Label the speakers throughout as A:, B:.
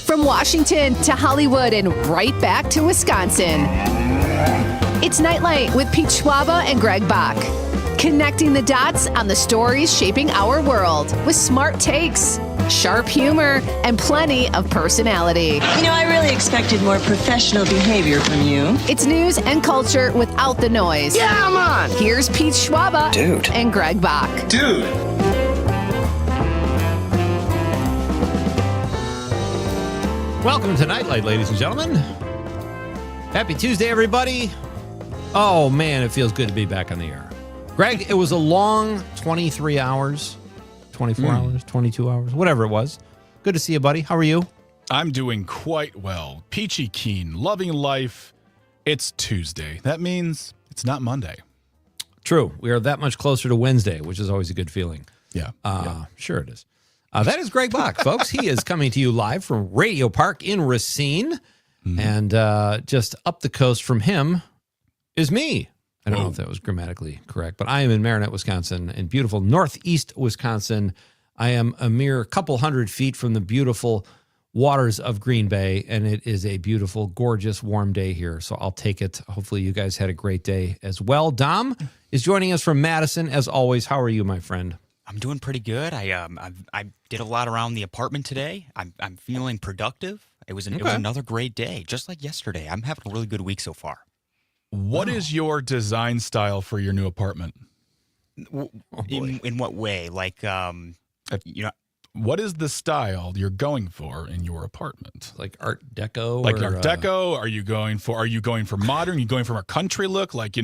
A: From Washington to Hollywood and right back to Wisconsin. It's Nite Lite with Pete Schwaba and Greg Bach. Connecting the dots on the stories shaping our world with smart takes, sharp humor, and plenty of personality.
B: You know, I really expected more professional behavior from you.
A: It's news and culture without the noise.
C: Yeah, I'm on.
A: Here's Pete Schwaba and Greg Bach.
C: Dude.
D: Welcome to Nite Lite, ladies and gentlemen. Happy Tuesday, everybody. Oh, man, it feels good to be back on the air. Greg, it was a long 23 hours, 24 hours, 22 hours, whatever it was. Good to see you, buddy. How are you?
E: I'm doing quite well. Peachy keen, loving life. It's Tuesday. That means it's not Monday.
D: True. We are that much closer to Wednesday, which is always a good feeling.
E: Yeah.
D: Sure it is. That is Greg Bach, folks. He is coming to you live from Radio Park in Racine. And just up the coast from him is me. I don't know if that was grammatically correct, but I am in Marinette, Wisconsin, in beautiful northeast Wisconsin. I am a mere couple hundred feet from the beautiful waters of Green Bay, and it is a beautiful, gorgeous, warm day here, so I'll take it. Hopefully you guys had a great day as well. Dom is joining us from Madison, as always. How are you, my friend?
F: I'm doing pretty good. I did a lot around the apartment today. I'm feeling productive. It was another great day, just like yesterday. I'm having a really good week so far.
E: What is your design style for your new apartment?
F: In what way? Like,
E: what is the style you're going for in your apartment?
D: Like Art Deco?
E: Like Art Deco? Are you going for modern? Are you going for a country look? Like,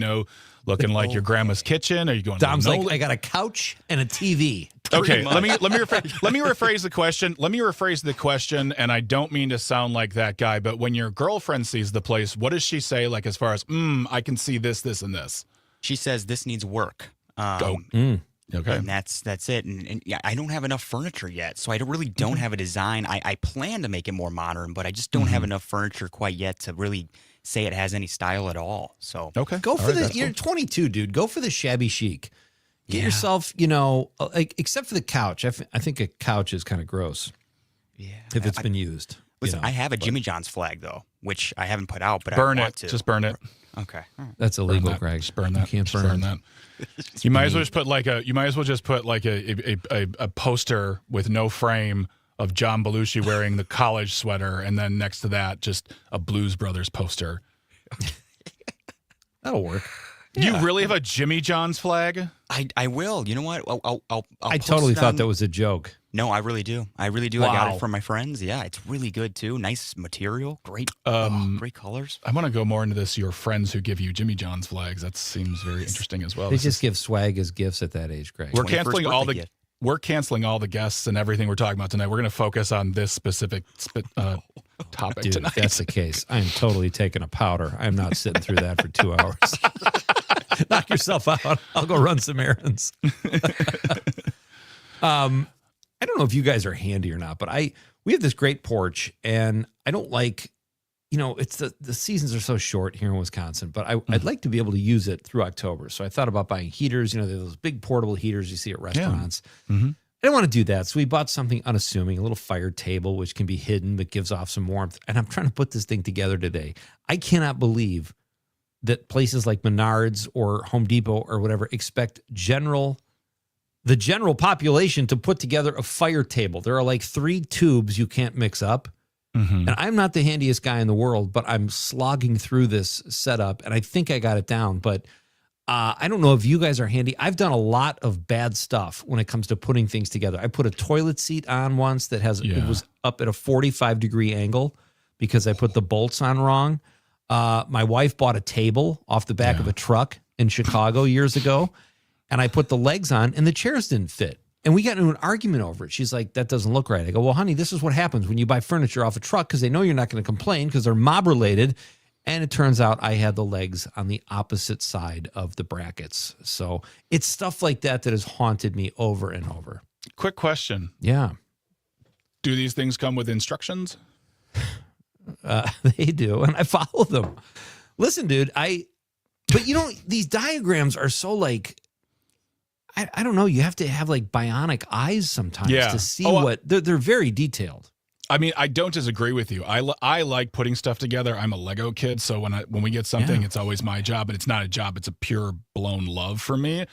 E: looking like your grandma's kitchen? Are you going
D: Dom's like, I got a couch and a TV.
E: Okay, let me rephrase the question. Let me rephrase the question, and I don't mean to sound like that guy, but when your girlfriend sees the place, what does she say? Like, as far as I can see this, and this.
F: She says this needs work.
E: Okay,
F: and that's it. And yeah, I don't have enough furniture yet, so I don't have a design. I plan to make it more modern, but I just don't have enough furniture quite yet to really say it has any style at all. So
E: okay,
D: go for you're 22, dude. Go for the shabby chic. Get yourself, like, except for the couch. I think a couch is kind of gross. Yeah, if it's been used.
F: Listen, I have a Jimmy John's flag though, which I haven't put out, but
E: burn
F: I want
E: it.
F: to.
E: Just burn it.
F: Okay,
D: that's illegal, Greg.
E: Just burn that.
D: You can't burn
E: that. You might as well just put like a poster with no frame of John Belushi wearing the college sweater, and then next to that, just a Blues Brothers poster.
D: That'll work.
E: You really have a Jimmy John's flag?
F: I will. You know what? I'll
D: I totally thought that was a joke.
F: No, I really do. Wow. I got it from my friends. Yeah, it's really good too. Nice material, great colors.
E: I want to go more into this. Your friends who give you Jimmy John's flags. That seems very interesting as well.
D: They just give swag as gifts at that age, Greg.
E: We're canceling all the guests and everything we're talking about tonight. We're going to focus on this specific topic
D: Dude,
E: tonight.
D: If that's the case, I'm totally taking a powder. I'm not sitting through that for 2 hours. Knock yourself out. I'll go run some errands. I don't know if you guys are handy or not, but we have this great porch, and I don't like, it's the seasons are so short here in Wisconsin, but I'd like to be able to use it through October. So I thought about buying heaters. They're those big portable heaters you see at restaurants. Yeah. Mm-hmm. I didn't want to do that, so we bought something unassuming, a little fire table, which can be hidden but gives off some warmth. And I'm trying to put this thing together today. I cannot believe that places like Menards or Home Depot or whatever expect the general population to put together a fire table. There are like 3 tubes you can't mix up. Mm-hmm. And I'm not the handiest guy in the world, but I'm slogging through this setup, and I think I got it down. But I don't know if you guys are handy. I've done a lot of bad stuff when it comes to putting things together. I put a toilet seat on once that it was up at a 45-degree angle because I put the bolts on wrong. My wife bought a table off the back of a truck in Chicago years ago, and I put the legs on, and the chairs didn't fit. And we got into an argument over it. She's like, that doesn't look right. I go, well, honey, this is what happens when you buy furniture off a truck because they know you're not going to complain because they're mob-related. And it turns out I had the legs on the opposite side of the brackets. So it's stuff like that has haunted me over and over.
E: Quick question.
D: Yeah.
E: Do these things come with instructions?
D: They do, and I follow them. Listen, dude, but these diagrams are so like, I don't know. You have to have like bionic eyes sometimes to see they're very detailed.
E: I mean, I don't disagree with you. I like putting stuff together. I'm a Lego kid, so when we get something, it's always my job, but it's not a job. It's a pure blown love for me.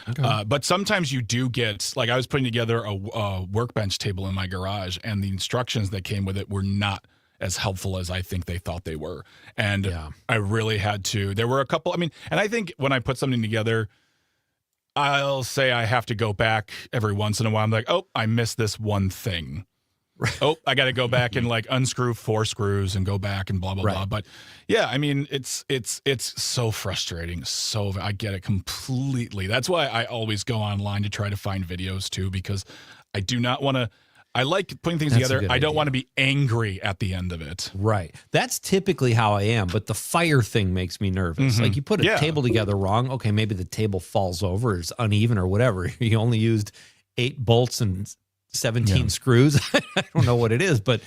E: Okay. But sometimes you do get, like I was putting together a workbench table in my garage, and the instructions that came with it were not as helpful as I think they thought they were. And I really had to, there were a couple, I mean, and I think when I put something together, I'll say I have to go back every once in a while. I'm like, oh, I missed this one thing. Oh, I got to go back and like unscrew 4 screws and go back and blah, blah, blah. But yeah, I mean, it's so frustrating. So I get it completely. That's why I always go online to try to find videos too, because I do not want to, I like putting things together. I don't want to be angry at the end of it.
D: Right. That's typically how I am, but the fire thing makes me nervous. Like you put a table together wrong. Okay, maybe the table falls over, it's uneven or whatever. You only used 8 bolts and 17 screws. I don't know what it is, but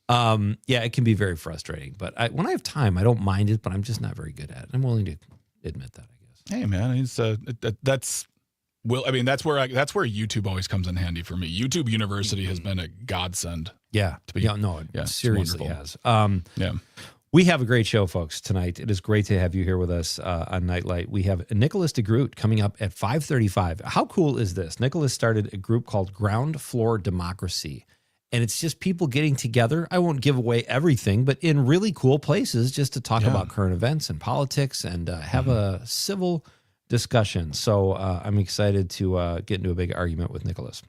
D: it can be very frustrating. But when I have time, I don't mind it, but I'm just not very good at it. I'm willing to admit that, I guess.
E: Hey, man, that's where YouTube always comes in handy for me. YouTube University has been a godsend.
D: Yeah. It seriously has. We have a great show, folks, tonight. It is great to have you here with us on Nite Lite. We have Nicholas DeGroot coming up at 5:35. How cool is this? Nicholas started a group called Ground Floor Democracy, and it's just people getting together. I won't give away everything, but in really cool places just to talk about current events and politics and have a civil discussion. So I'm excited to get into a big argument with Nicholas.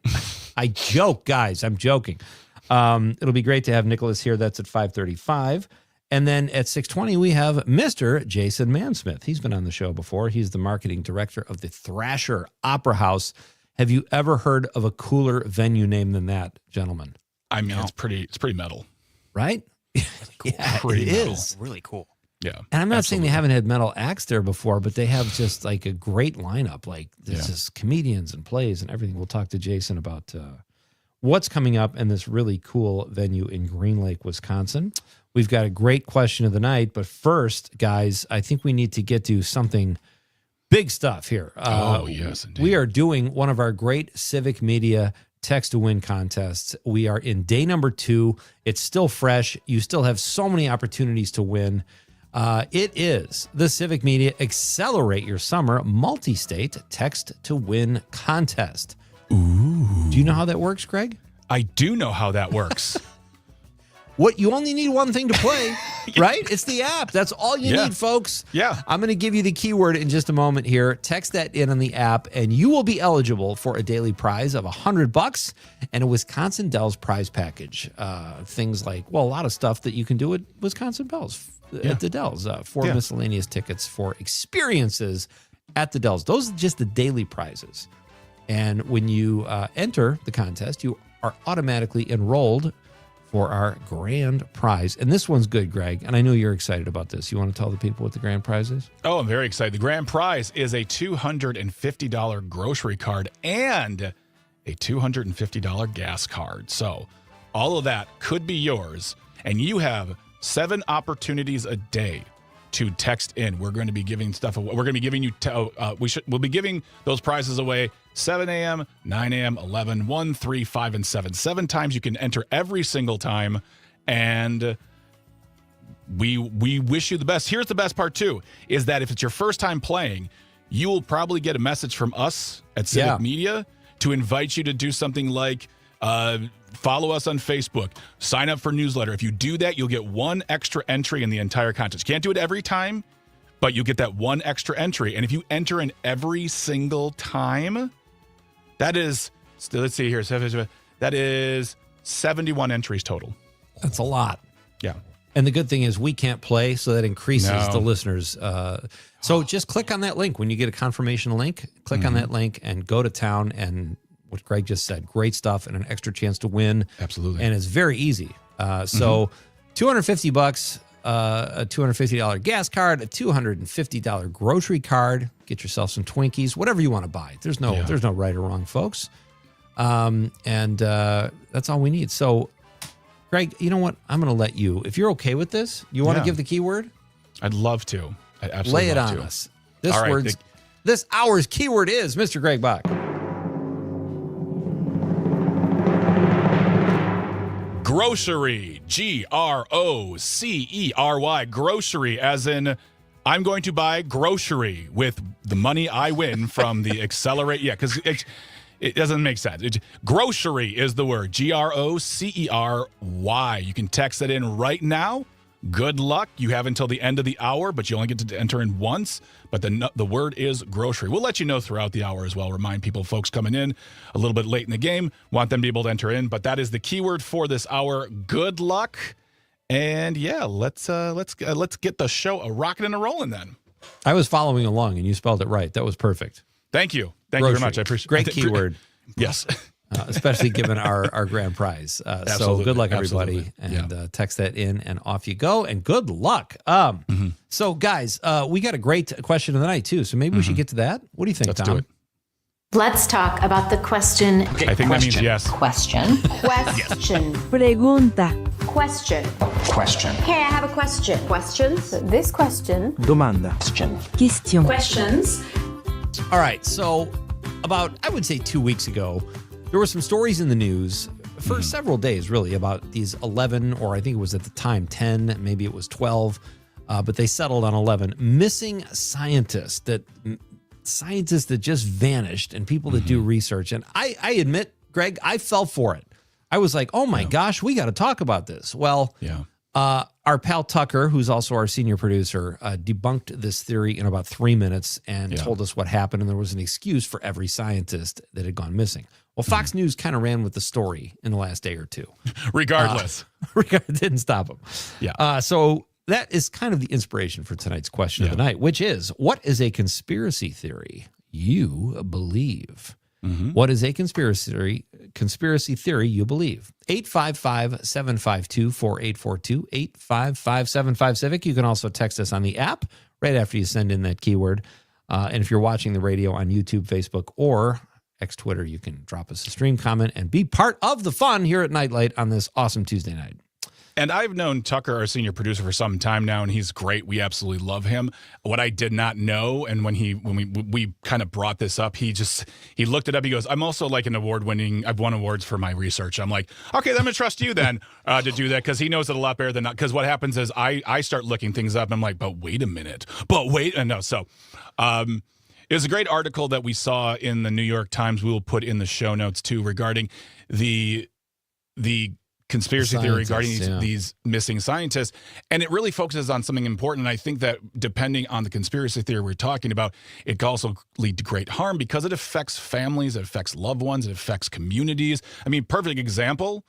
D: I joke, guys. I'm joking. It'll be great to have Nicholas here. That's at 5:35. And then at 6:20, we have Mr. Jason Mansmith. He's been on the show before. He's the marketing director of the Thrasher Opera House. Have you ever heard of a cooler venue name than that, gentlemen?
E: I mean, it's pretty metal.
D: Right?
F: Cool.
D: Yeah,
F: Pretty
D: it
F: metal.
D: is.
F: Really cool.
E: Yeah.
D: And I'm not saying they haven't had metal acts there before, but they have just like a great lineup. Like there's just comedians and plays and everything. We'll talk to Jason about what's coming up in this really cool venue in Green Lake, Wisconsin. We've got a great question of the night, but first, guys, I think we need to get to something big stuff here.
E: Yes, indeed.
D: We are doing one of our great Civic Media text to win contests. We are in day number 2. It's still fresh. You still have so many opportunities to win. It is the Civic Media Accelerate Your Summer Multi-State Text to Win Contest.
E: Ooh.
D: Do you know how that works, Greg?
E: I do know how that works.
D: What you only need one thing to play, right? It's the app. That's all you need, folks.
E: Yeah.
D: I'm going to give you the keyword in just a moment here. Text that in on the app, and you will be eligible for a daily prize of $100 and a Wisconsin Dells prize package. Things like, a lot of stuff that you can do at Wisconsin Dells, at the Dells. 4 miscellaneous tickets for experiences at the Dells. Those are just the daily prizes. And when you enter the contest, you are automatically enrolled for our grand prize. And this one's good, Greg, and I know you're excited about this. You want to tell the people what the grand prize is?
E: Oh, I'm very excited. The grand prize is a $250 grocery card and a $250 gas card. So all of that could be yours, and you have 7 opportunities a day to text in. We're going to be giving stuff away. We're going to be giving you, we'll be giving those prizes away 7 a.m., 9 a.m., 11, 1, 3, 5, and 7. 7 times. You can enter every single time. And we wish you the best. Here's the best part, too, is that if it's your first time playing, you will probably get a message from us at Civic Media to invite you to do something like follow us on Facebook, sign up for newsletter. If you do that, you'll get 1 extra entry in the entire contest. Can't do it every time, but you get that 1 extra entry. And if you enter in every single time, that is, let's see here, that is 71 entries total.
D: That's a lot.
E: Yeah.
D: And the good thing is we can't play, so that increases the listeners. So just click on that link. When you get a confirmation link, click on that link and go to town. And what Greg just said, great stuff and an extra chance to win.
E: Absolutely.
D: And it's very easy. So $250, a $250 gas card, a $250 grocery card. Get yourself some Twinkies, whatever you want to buy. There's no right or wrong, folks. And that's all we need. So, Greg, you know what? I'm going to let you, if you're okay with this, you want to give the keyword?
E: I'd love to. I'd absolutely
D: lay it on us. This hour's keyword is Mr. Greg Bach.
E: Grocery, Grocery, grocery, as in I'm going to buy grocery with the money I win from the Accelerate. Yeah, because it doesn't make sense. Grocery is the word, Grocery. You can text that in right now. Good luck. You have until the end of the hour, but you only get to enter in once. But the word is grocery. We'll let you know throughout the hour as well. Remind people, folks coming in a little bit late in the game, want them to be able to enter in. But that is the keyword for this hour. Good luck. And yeah, let's get the show rocking and a rolling then.
D: I was following along, and you spelled it right. That was perfect.
E: Thank you. Thank you very much. I appreciate
D: Great keyword.
E: Yes.
D: Especially given our grand prize. So good luck, everybody. And text that in, and off you go. And good luck. So, guys, we got a great question of the night, too. So maybe we should get to that. What do you think,
E: Let's
D: Tom?
E: do it.
C: Let's talk about the question.
E: I think that means yes.
C: Question.
G: Question.
H: Pregunta.
G: Question.
I: Question.
G: Hey, I have a question. Questions? This question.
I: Domanda. Question.
H: Question.
C: Questions.
D: All right. So about, I would say 2 weeks ago, there were some stories in the news for several days, really, about these 11, or I think it was at the time 10, maybe it was 12, but they settled on 11 missing scientists that just vanished, and people that do research. And I admit, Greg, I fell for it. I was like, oh my gosh, we got to talk about this. Well, our pal Tucker, who's also our senior producer, debunked this theory in about 3 minutes and told us what happened. And there was an excuse for every scientist that had gone missing. Well, Fox News kind of ran with the story in the last day or two.
E: Regardless.
D: It didn't stop them.
E: Yeah.
D: So that is kind of the inspiration for tonight's question of the night, which is, what is a conspiracy theory you believe? What is a conspiracy theory you believe? 855-752-4842, 855-75-CIVIC. You can also text us on the app right after you send in that keyword. And if you're watching the radio on YouTube, Facebook, or X Twitter, you can drop us a stream comment and be part of the fun here at Nite Lite on this awesome Tuesday night.
E: And I've known Tucker, our senior producer, for some time now, and he's great. We absolutely love him. What I did not know, and when we kind of brought this up, he looked it up. He goes, "I'm also like an award-winning. I've won awards for my research." I'm like, "Okay, I'm gonna trust you then to do that," because he knows it a lot better than not. Because what happens is I start looking things up, and I'm like, "But wait a minute, and no." So, it was a great article that we saw in the New York Times. We will put in the show notes too, regarding the conspiracy theory regarding these missing scientists. And it really focuses on something important. And I think that depending on the conspiracy theory we're talking about, it can also lead to great harm because it affects families, it affects loved ones, it affects communities. I mean, perfect example.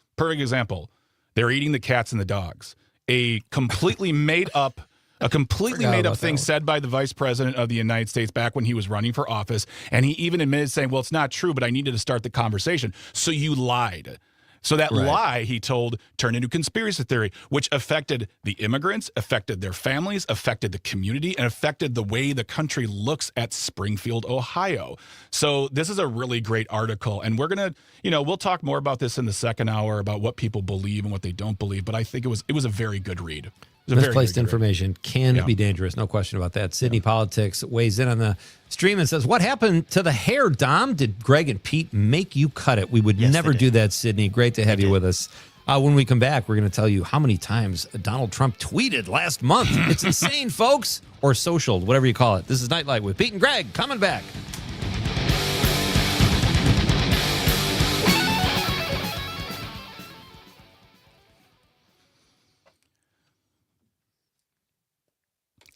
E: They're eating the cats and the dogs. A completely made up thing said by the vice president of the United States back when he was running for office. And he even admitted saying, well, it's not true, but I needed to start the conversation. So you lied. So that lie he told turned into conspiracy theory, which affected the immigrants, affected their families, affected the community, and affected the way the country looks at Springfield, Ohio. So this is a really great article. And we're going to, we'll talk more about this in the second hour about what people believe and what they don't believe. But I think it was a very good read.
D: Misplaced information can be dangerous. No question about that. Sydney Politics weighs in on the stream and says, what happened to the hair, Dom? Did Greg and Pete make you cut it? We would never do that, Sydney. Great to have you with us. When we come back, we're going to tell you how many times Donald Trump tweeted last month. It's insane, folks. Or socialed, whatever you call it. This is Nite Lite with Pete and Greg coming back.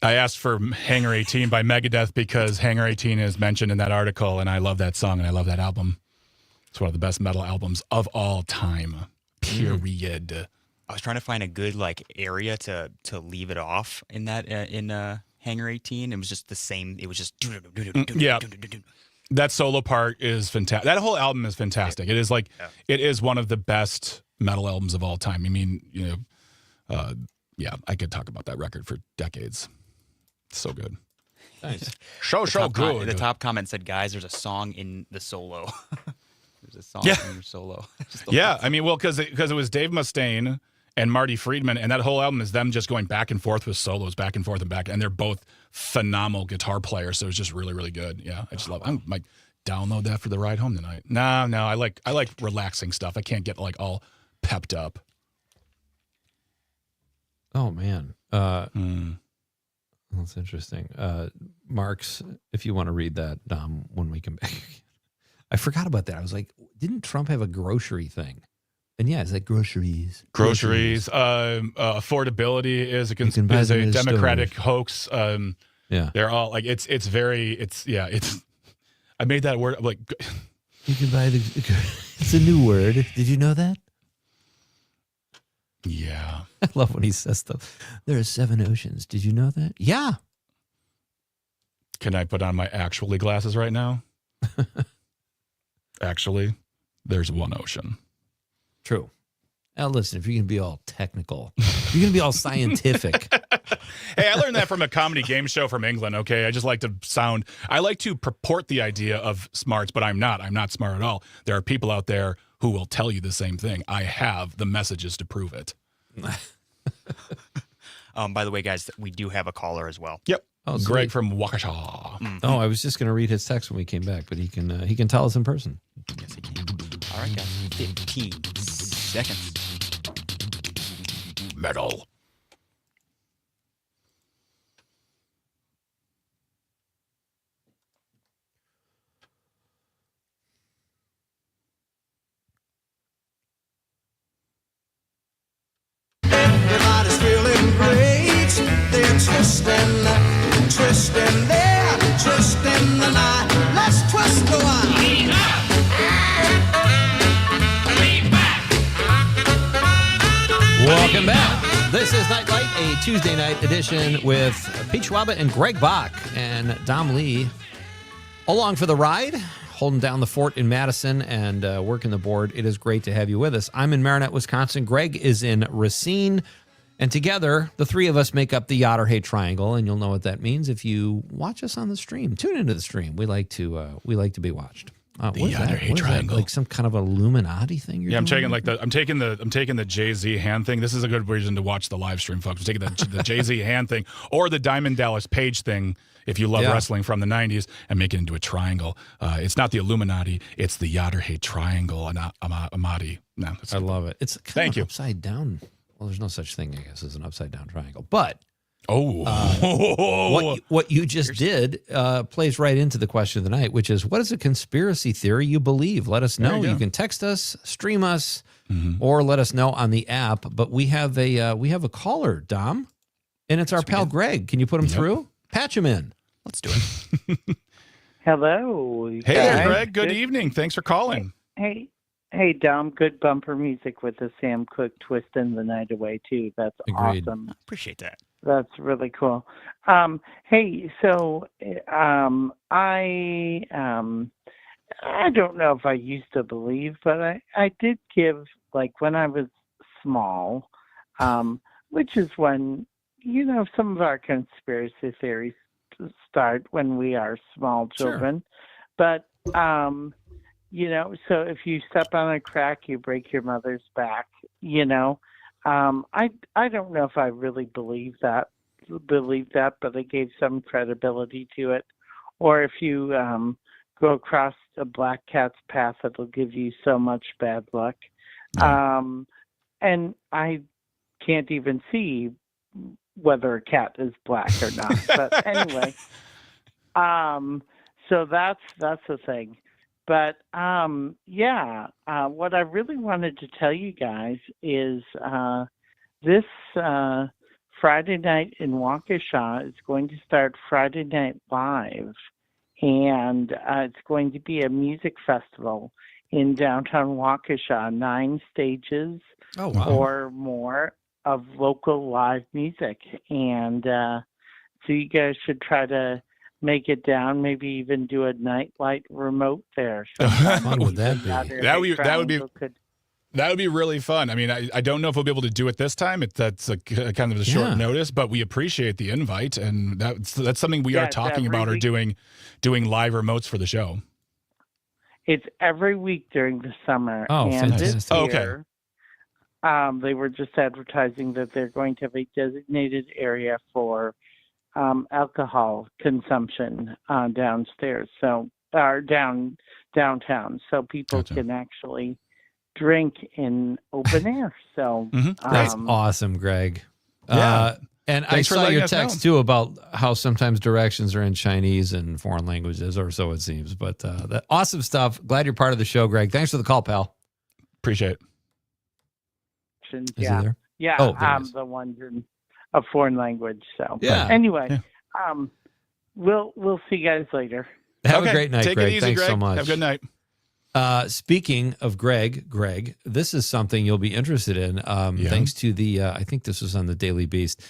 E: I asked for Hangar 18 by Megadeth because Hangar 18 is mentioned in that article, and I love that song and I love that album. It's one of the best metal albums of all time, period.
F: I was trying to find a good area to leave it off in that in Hangar 18. It was just the same. It was just
E: That solo part is fantastic. That whole album is fantastic. It is it is one of the best metal albums of all time. I mean, I could talk about that record for decades. So good.
D: Nice.
E: So good.
F: The top comment said, guys, there's a song in the solo. There's a song in your solo.
E: I mean, well, because it was Dave Mustaine and Marty Friedman, and that whole album is them just going back and forth with solos, back and forth and back, and they're both phenomenal guitar players, so it's just really, really good. Yeah, I just love it. I might download that for the ride home tonight. No, I like relaxing stuff. I can't get all pepped up.
D: Oh man. That's interesting. Marks, if you want to read that, Dom, when we come back. I forgot about that. I was like, didn't Trump have a grocery thing? And yeah, it's like groceries.
E: Affordability is a Democratic hoax. They're all like, it's I made that word like.
D: You can buy it's a new word. Did you know that?
E: Yeah.
D: I love when he says stuff. There are 7 oceans. Did you know that? Yeah.
E: Can I put on my actually glasses right now? Actually, there's one ocean.
D: True. Now listen, if you're going to be all technical, if you're going to be all scientific.
E: Hey, I learned that from a comedy game show from England, okay? I just like to I like to purport the idea of smarts, but I'm not. I'm not smart at all. There are people out there who will tell you the same thing. I have the messages to prove it.
F: By the way, guys, we do have a caller as well.
E: Yep.
D: Oh,
E: Greg from Waukesha.
F: Mm-hmm.
D: Oh, I was just going to read his text when we came back, but he can tell us in person.
F: Yes, he can. All right, guys. 15 seconds.
E: Metal.
H: Everybody's feeling great. They're twisting there, twisting the night. Let's twist the wine.
D: Welcome back. This is Nite Lite, a Tuesday night edition with Pete Schwaba and Greg Bach and Dom Lee along for the ride, holding down the fort in Madison and working the board. It is great to have you with us. I'm in Marinette, Wisconsin. Greg is in Racine. And together, the three of us make up the Yacht or Hate Triangle, and you'll know what that means if you watch us on the stream. Tune into the stream. We like to be watched.
E: The Yacht or Hate Triangle,
D: like some kind of Illuminati thing.
E: I'm taking the Jay-Z hand thing. This is a good reason to watch the live stream, folks. I'm taking the Jay-Z hand thing or the Diamond Dallas Page thing. If you love wrestling from the 90s, and make it into a triangle. It's not the Illuminati. It's the Yacht or Hate Triangle. Amati. No,
D: I love it. It's kind of upside down. Well, there's no such thing, I guess, as an upside down triangle. But what you just did plays right into the question of the night, which is, what is a conspiracy theory you believe? Let us know. You can text us, stream us, or let us know on the app. But we have a caller, Dom, and it's our pal Greg. Can you put him through? Patch him in.
F: Let's do it.
J: Hello.
E: Hey there, Greg. Good evening. Thanks for calling.
J: Hey, Dom. Good bumper music with the Sam Cooke twisting the night away too. That's
D: Agreed.
J: awesome.
F: I appreciate that.
J: That's really cool. Hey, so I don't know if I used to believe, but I did give, like, when I was small, which is when, some of our conspiracy theories start when we are small children. Sure. But, so if you step on a crack, you break your mother's back, I don't know if I really believe that, but I gave some credibility to it. Or if you go across a black cat's path, it'll give you so much bad luck. And I can't even see whether a cat is black or not. But anyway, so that's the thing. But what I really wanted to tell you guys is this Friday night in Waukesha is going to start Friday Night Live, and it's going to be a music festival in downtown Waukesha, 9 stages or more of local live music. And so you guys should try to make it down, maybe even do a Nite Lite remote there. So
D: how fun would that be?
E: That would be really fun. I mean, I don't know if we'll be able to do it this time. That's a kind of a short notice, but we appreciate the invite, and that's something we are talking about, or doing live remotes for the show.
J: It's every week during the summer.
D: Oh,
J: and
D: fantastic.
J: This year, they were just advertising that they're going to have a designated area for alcohol consumption downstairs, downtown, so people can actually drink in open air. So
D: that's awesome, Greg.
E: Yeah.
D: And
E: Thanks for
D: I saw
E: letting
D: your
E: us
D: text
E: know.
D: too about how sometimes directions are in Chinese and foreign languages, or so it seems. But that awesome stuff. Glad you're part of the show, Greg. Thanks for the call, pal.
E: Appreciate it.
D: Is
J: Yeah.
D: he there?
J: Yeah,
D: Oh, there he is.
J: the ones in a foreign language. So
D: Yeah.
J: anyway, we'll see you guys later.
D: Have
E: Okay.
D: a great night,
E: Take
D: Greg.
E: it easy,
D: Thanks
E: Greg.
D: so much.
E: Have a good night.
D: Speaking of Greg, this is something you'll be interested in. Thanks to the, I think this was on the Daily Beast.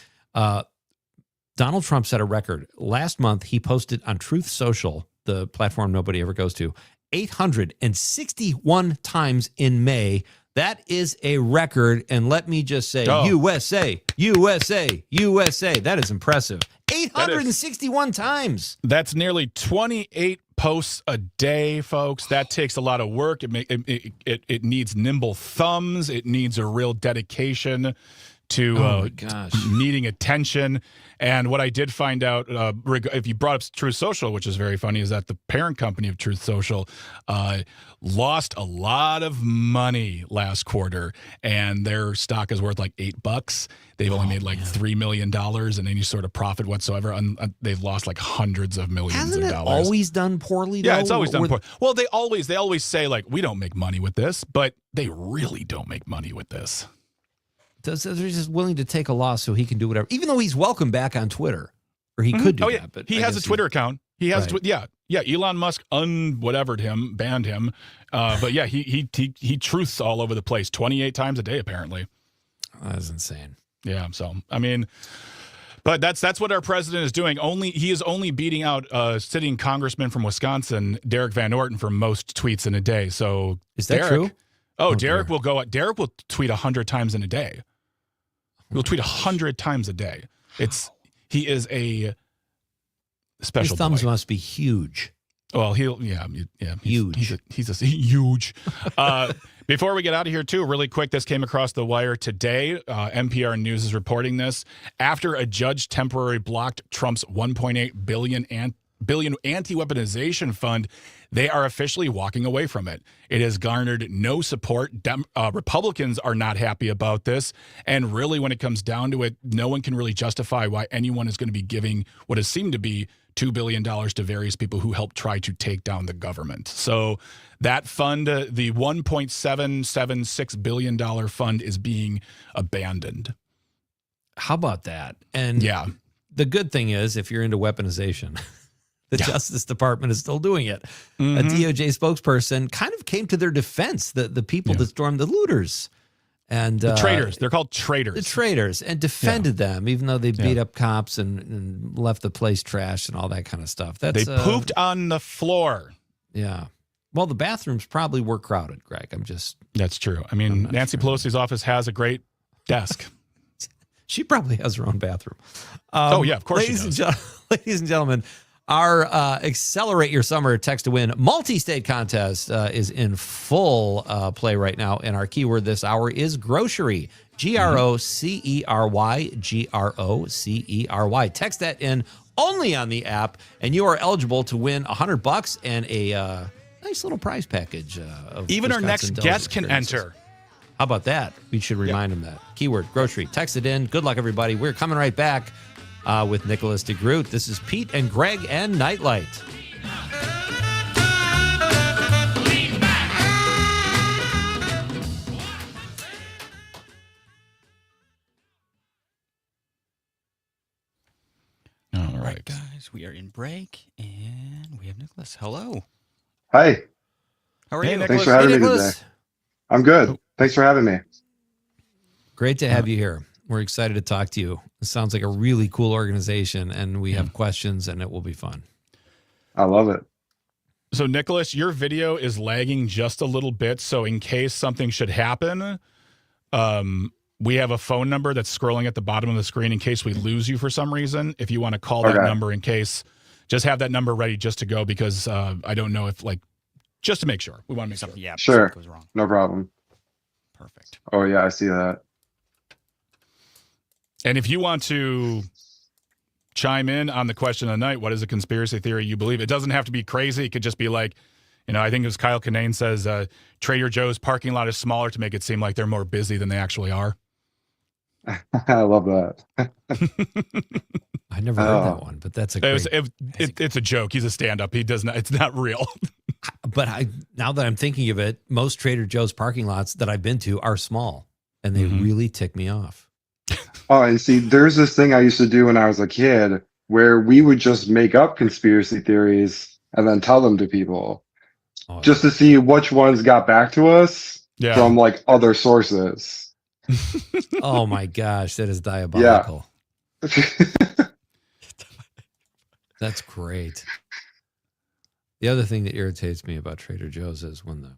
D: Donald Trump set a record. Last month, he posted on Truth Social, the platform nobody ever goes to, 861 times in May. That is a record. And let me just say, USA, USA, USA. That is impressive. 861 times.
E: That's nearly 28 posts a day, folks. That takes a lot of work. It needs nimble thumbs. It needs a real dedication to needing attention. And what I did find out, if you brought up Truth Social, which is very funny, is that the parent company of Truth Social lost a lot of money last quarter, and their stock is worth like $8. They've only made like $3 million in any sort of profit whatsoever. They've lost like hundreds of millions
D: Hasn't
E: of
D: it
E: dollars.
D: always done poorly, though?
E: Yeah, it's always done poorly. Well, they always say, like, we don't make money with this, but they really don't make money with this.
D: They're just willing to take a loss so he can do whatever, even though he's welcome back on Twitter, or he could do that. But
E: he has a Twitter account. He has, Elon Musk banned him, but yeah, he truths all over the place, 28 times a day apparently.
D: That's insane.
E: Yeah, so I mean, but that's what our president is doing. He is only beating out sitting congressman from Wisconsin, Derek Van Orton, for most tweets in a day. So
D: is that true?
E: Oh, Derek will tweet 100 times in a day. He'll tweet 100 times a day. He is a special.
D: His thumbs
E: boy.
D: must be huge.
E: Well, huge. He's huge. Before we get out of here, too, really quick, this came across the wire today. NPR News is reporting this. After a judge temporarily blocked Trump's $1.8 billion anti-weaponization fund, they are officially walking away from it. It has garnered no support. Republicans are not happy about this. And really, when it comes down to it, no one can really justify why anyone is going to be giving what has seemed to be $2 billion to various people who helped try to take down the government. So that fund, the $1.776 billion fund, is being abandoned.
D: How about that? And the good thing is, if you're into weaponization, the Justice Department is still doing it. A DOJ spokesperson kind of came to their defense, the people that stormed, the looters. And
E: the traitors. They're called traitors.
D: The traitors, and defended them, even though they beat up cops and left the place trashed and all that kind of stuff. They
E: pooped on the floor.
D: Yeah. Well, the bathrooms probably were crowded, Greg.
E: That's true. I mean, Nancy Pelosi's office has a great desk.
D: She probably has her own bathroom.
E: Of course she
D: does. Ladies and gentlemen, our Accelerate Your Summer Text to Win multi-state contest is in full play right now. And our keyword this hour is grocery. Grocery. Grocery. Text that in only on the app, and you are eligible to win $100 and a nice little prize package.
E: Even our next guest can enter.
D: How about that? We should remind them that. Keyword grocery. Text it in. Good luck, everybody. We're coming right back with Nicholas DeGroot. This is Pete and Greg and Nite Lite.
F: All right, guys, we are in break, and we have Nicholas. Hello.
I: Hi.
F: How are you?
E: Nicholas.
I: Thanks for having me today. I'm good. Thanks for having me.
D: Great to have you here. We're excited to talk to you. It sounds like a really cool organization, and we have questions, and it will be fun.
I: I love it.
E: So, Nicholas, your video is lagging just a little bit. So in case something should happen, we have a phone number that's scrolling at the bottom of the screen in case we lose you for some reason. If you want to call that number in case, just have that number ready just to go, because I don't know if, just to make sure. We want to make sure.
F: Yeah,
I: sure.
F: Goes wrong.
I: No problem.
F: Perfect.
I: Oh, yeah, I see that.
E: And if you want to chime in on the question of the night, what is a conspiracy theory you believe? It doesn't have to be crazy. It could just be like, I think as Kyle Kinane says, Trader Joe's parking lot is smaller to make it seem like they're more busy than they actually are.
I: I love that.
D: I never heard that one, but that's a great.
E: It's a joke. He's a stand-up. He does not. It's not real.
D: But now that I'm thinking of it, most Trader Joe's parking lots that I've been to are small, and they really tick me off.
I: Oh, and see, there's this thing I used to do when I was a kid where we would just make up conspiracy theories and then tell them to people just to see which ones got back to us from like other sources.
D: Oh my gosh, that is diabolical.
I: Yeah.
D: That's great. The other thing that irritates me about Trader Joe's is when the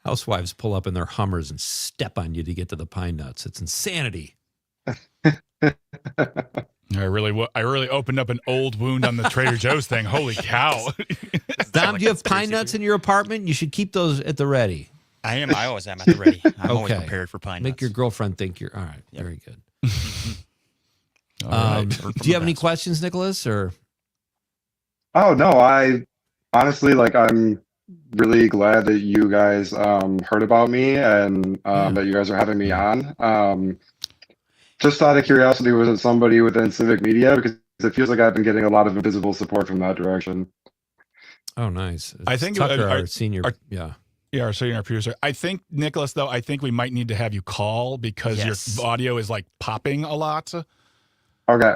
D: housewives pull up in their Hummers and step on you to get to the pine nuts. It's insanity.
E: I really opened up an old wound on the Trader Joe's thing. Holy cow.
D: Dom, do you have pine nuts in your apartment? You should keep those at the ready.
F: I always am at the ready. I'm always prepared for pine nuts.
D: Make your girlfriend think you're all right. Yep. Very good.
E: All right.
D: Do you have any questions, Nicholas? Or
I: Oh no, I honestly I'm really glad that you guys heard about me and that you guys are having me on. Just out of curiosity, was it somebody within Civic Media? Because it feels like I've been getting a lot of invisible support from that direction.
D: Oh, nice.
E: I think
D: Tucker, our senior,
E: our senior producer. I think, Nicholas, though, I think we might need to have you call because your audio is like popping a lot.
I: Okay.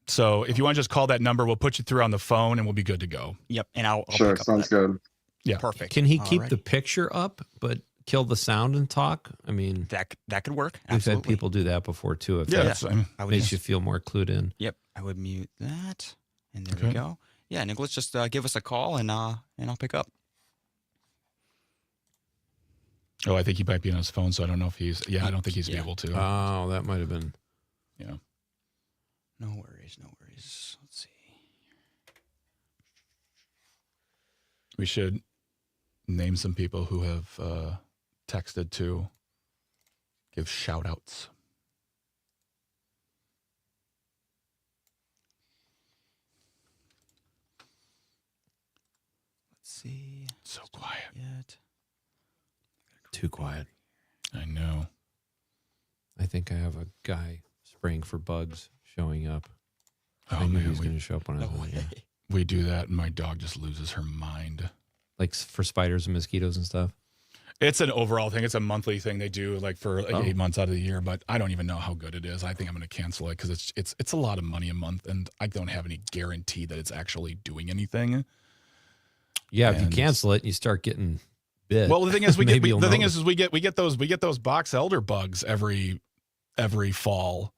E: So if you want to just call that number, we'll put you through on the phone and we'll be good to go.
F: Yep. And I'll
I: sure,
F: pick up
I: sounds good.
E: Yeah.
F: Perfect.
D: Can he keep the picture up but kill the sound and talk? I mean,
F: that could work.
D: We've
F: Absolutely.
D: had people do that before too. If
F: that
D: makes you feel more clued in.
F: Yep. I would mute that. And there we go. Yeah, Nicholas, just give us a call and I'll pick up.
E: Oh, I think he might be on his phone, so I don't know if he's. Yeah, I don't think he's able to.
D: Oh, that might have been.
E: Yeah.
F: No worries. Let's see.
E: We should name some people who have texted to give shout outs.
F: Let's see.
E: So quiet.
F: Yet.
D: Too quiet.
E: I know.
D: I think I have a guy spraying for bugs showing up.
E: Oh,
D: I knew he
E: man,
D: was going to show up when I was there.
E: We do that, and my dog just loses her mind.
D: Like for spiders and mosquitoes and stuff?
E: It's an overall thing. It's a monthly thing they do, like for 8 months out of the year. But I don't even know how good it is. I think I'm going to cancel it because it's a lot of money a month, and I don't have any guarantee that it's actually doing anything.
D: Yeah, if you cancel it, you start getting bit.
E: Well, the thing is, we get those box elder bugs every fall.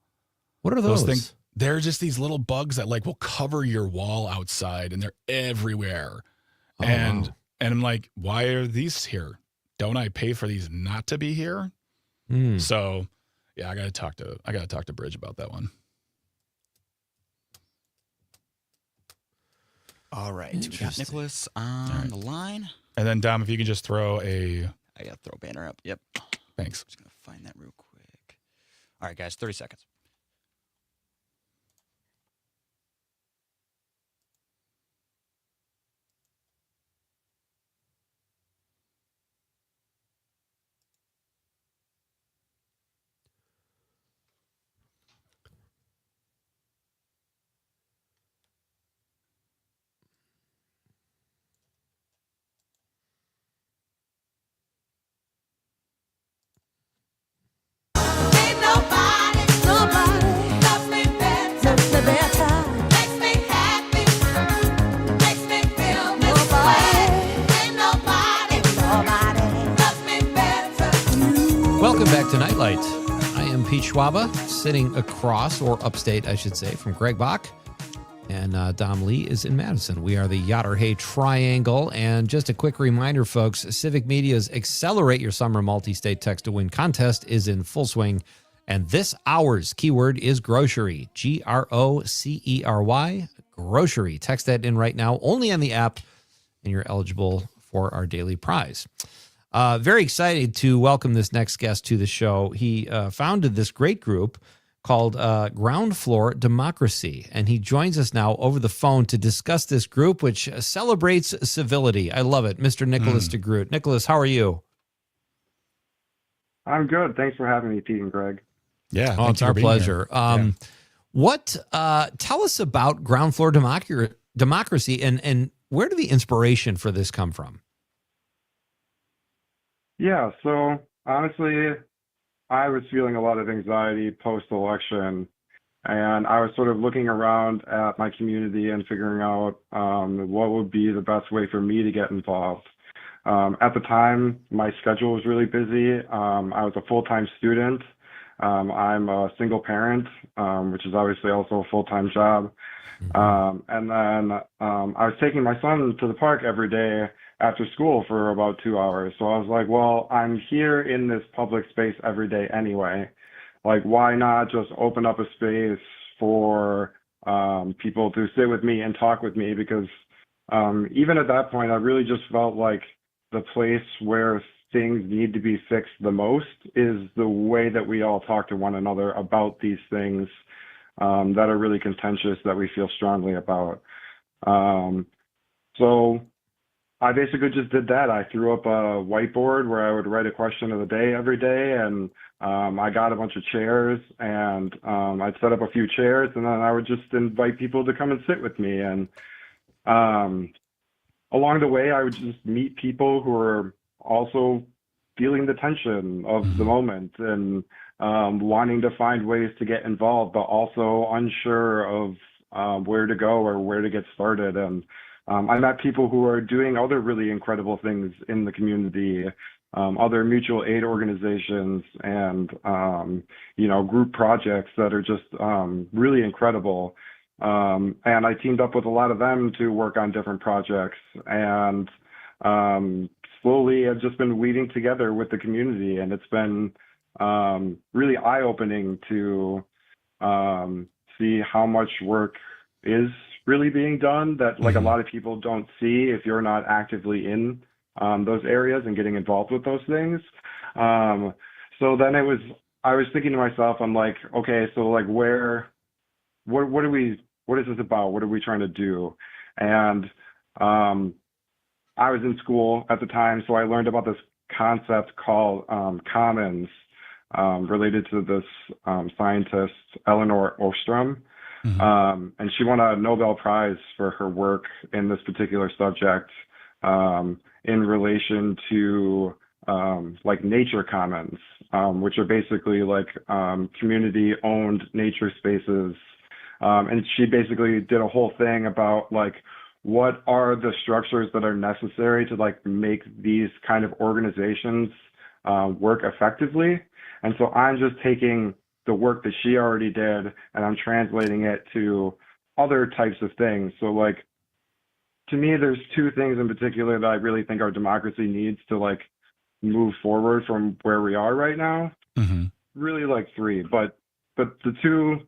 D: What are those?
E: Things? They're just these little bugs that will cover your wall outside, and they're everywhere.
D: Oh,
E: and
D: wow.
E: And I'm like, why are these here? Don't I pay for these not to be here? So, yeah, I gotta talk to Bridge about that one.
F: All right, we got Nicholas on the line.
E: And then Dom, if you can just throw I
F: gotta throw a banner up. Yep.
E: Thanks.
F: Just gonna find that real quick. All right, guys, 30 seconds.
D: Welcome back to Nite Lite. I am Pete Schwaba, sitting across, or upstate, I should say, from Greg Bach. And Dom Lee is in Madison. We are the Yatter Hay Triangle. And just a quick reminder, folks, Civic Media's Accelerate Your Summer Multi-State Text-to-Win contest is in full swing. And this hour's keyword is grocery, Grocery, grocery. Text that in right now, only on the app, and you're eligible for our daily prize. Very excited to welcome this next guest to the show. He founded this great group called Ground Floor Democracy, and he joins us now over the phone to discuss this group, which celebrates civility. I love it. Mr. Nicholas DeGroot. Nicholas, how are you?
I: I'm good. Thanks for having me, Pete and Greg.
E: Yeah.
D: Oh, it's our pleasure. What? Tell us about ground floor democracy, and where did the inspiration for this come from?
I: Yeah, so honestly, I was feeling a lot of anxiety post-election, and I was sort of looking around at my community and figuring out what would be the best way for me to get involved. At the time, my schedule was really busy. I was a full-time student. I'm a single parent, which is obviously also a full-time job. And then I was taking my son to the park every day after school for about 2 hours. So I was like, well, I'm here in this public space every day anyway. Like, why not just open up a space for people to sit with me and talk with me? Because even at that point, I really just felt like the place where things need to be fixed the most is the way that we all talk to one another about these things that are really contentious, that we feel strongly about. So I basically just did that. I threw up a whiteboard where I would write a question of the day every day, and I got a bunch of chairs, and I'd set up a few chairs, and then I would just invite people to come and sit with me. And along the way, I would just meet people who were also feeling the tension of the moment and wanting to find ways to get involved, but also unsure of where to go or where to get started. And I met people who are doing other really incredible things in the community, other mutual aid organizations and, group projects that are just really incredible. And I teamed up with a lot of them to work on different projects. And slowly I've just been weaving together with the community. And it's been really eye-opening to see how much work is really being done that like a lot of people don't see if you're not actively in those areas and getting involved with those things. So then I was thinking to myself, I'm like, okay, so like what is this about? What are we trying to do? And I was in school at the time, so I learned about this concept called commons, related to this scientist, Eleanor Ostrom. And she won a Nobel Prize for her work in this particular subject in relation to like nature commons, which are basically like community-owned nature spaces. And she basically did a whole thing about like what are the structures that are necessary to like make these kind of organizations work effectively. And so I'm just taking the work that she already did and I'm translating it to other types of things. So like, to me, there's two things in particular that I really think our democracy needs to like move forward from where we are right now. Really like three, but the two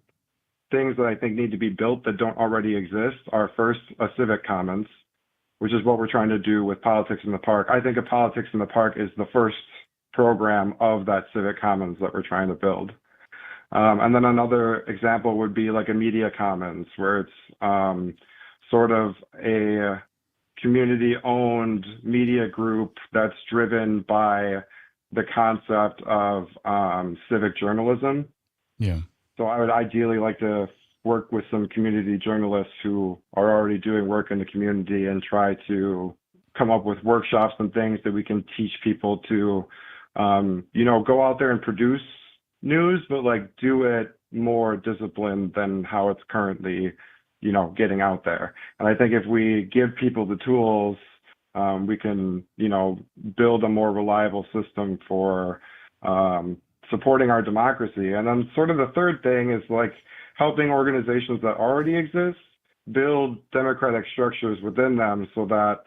I: things that I think need to be built that don't already exist are first a civic commons, which is what we're trying to do with Politics in the Park. I think of Politics in the Park is the first program of that civic commons that we're trying to build. And then another example would be like a media commons, where it's sort of a community-owned media group that's driven by the concept of civic journalism.
E: Yeah.
I: So I would ideally like to work with some community journalists who are already doing work in the community and try to come up with workshops and things that we can teach people to, go out there and produce news, but like do it more disciplined than how it's currently, getting out there. And I think if we give people the tools, we can, build a more reliable system for supporting our democracy. And then sort of the third thing is like helping organizations that already exist build democratic structures within them so that,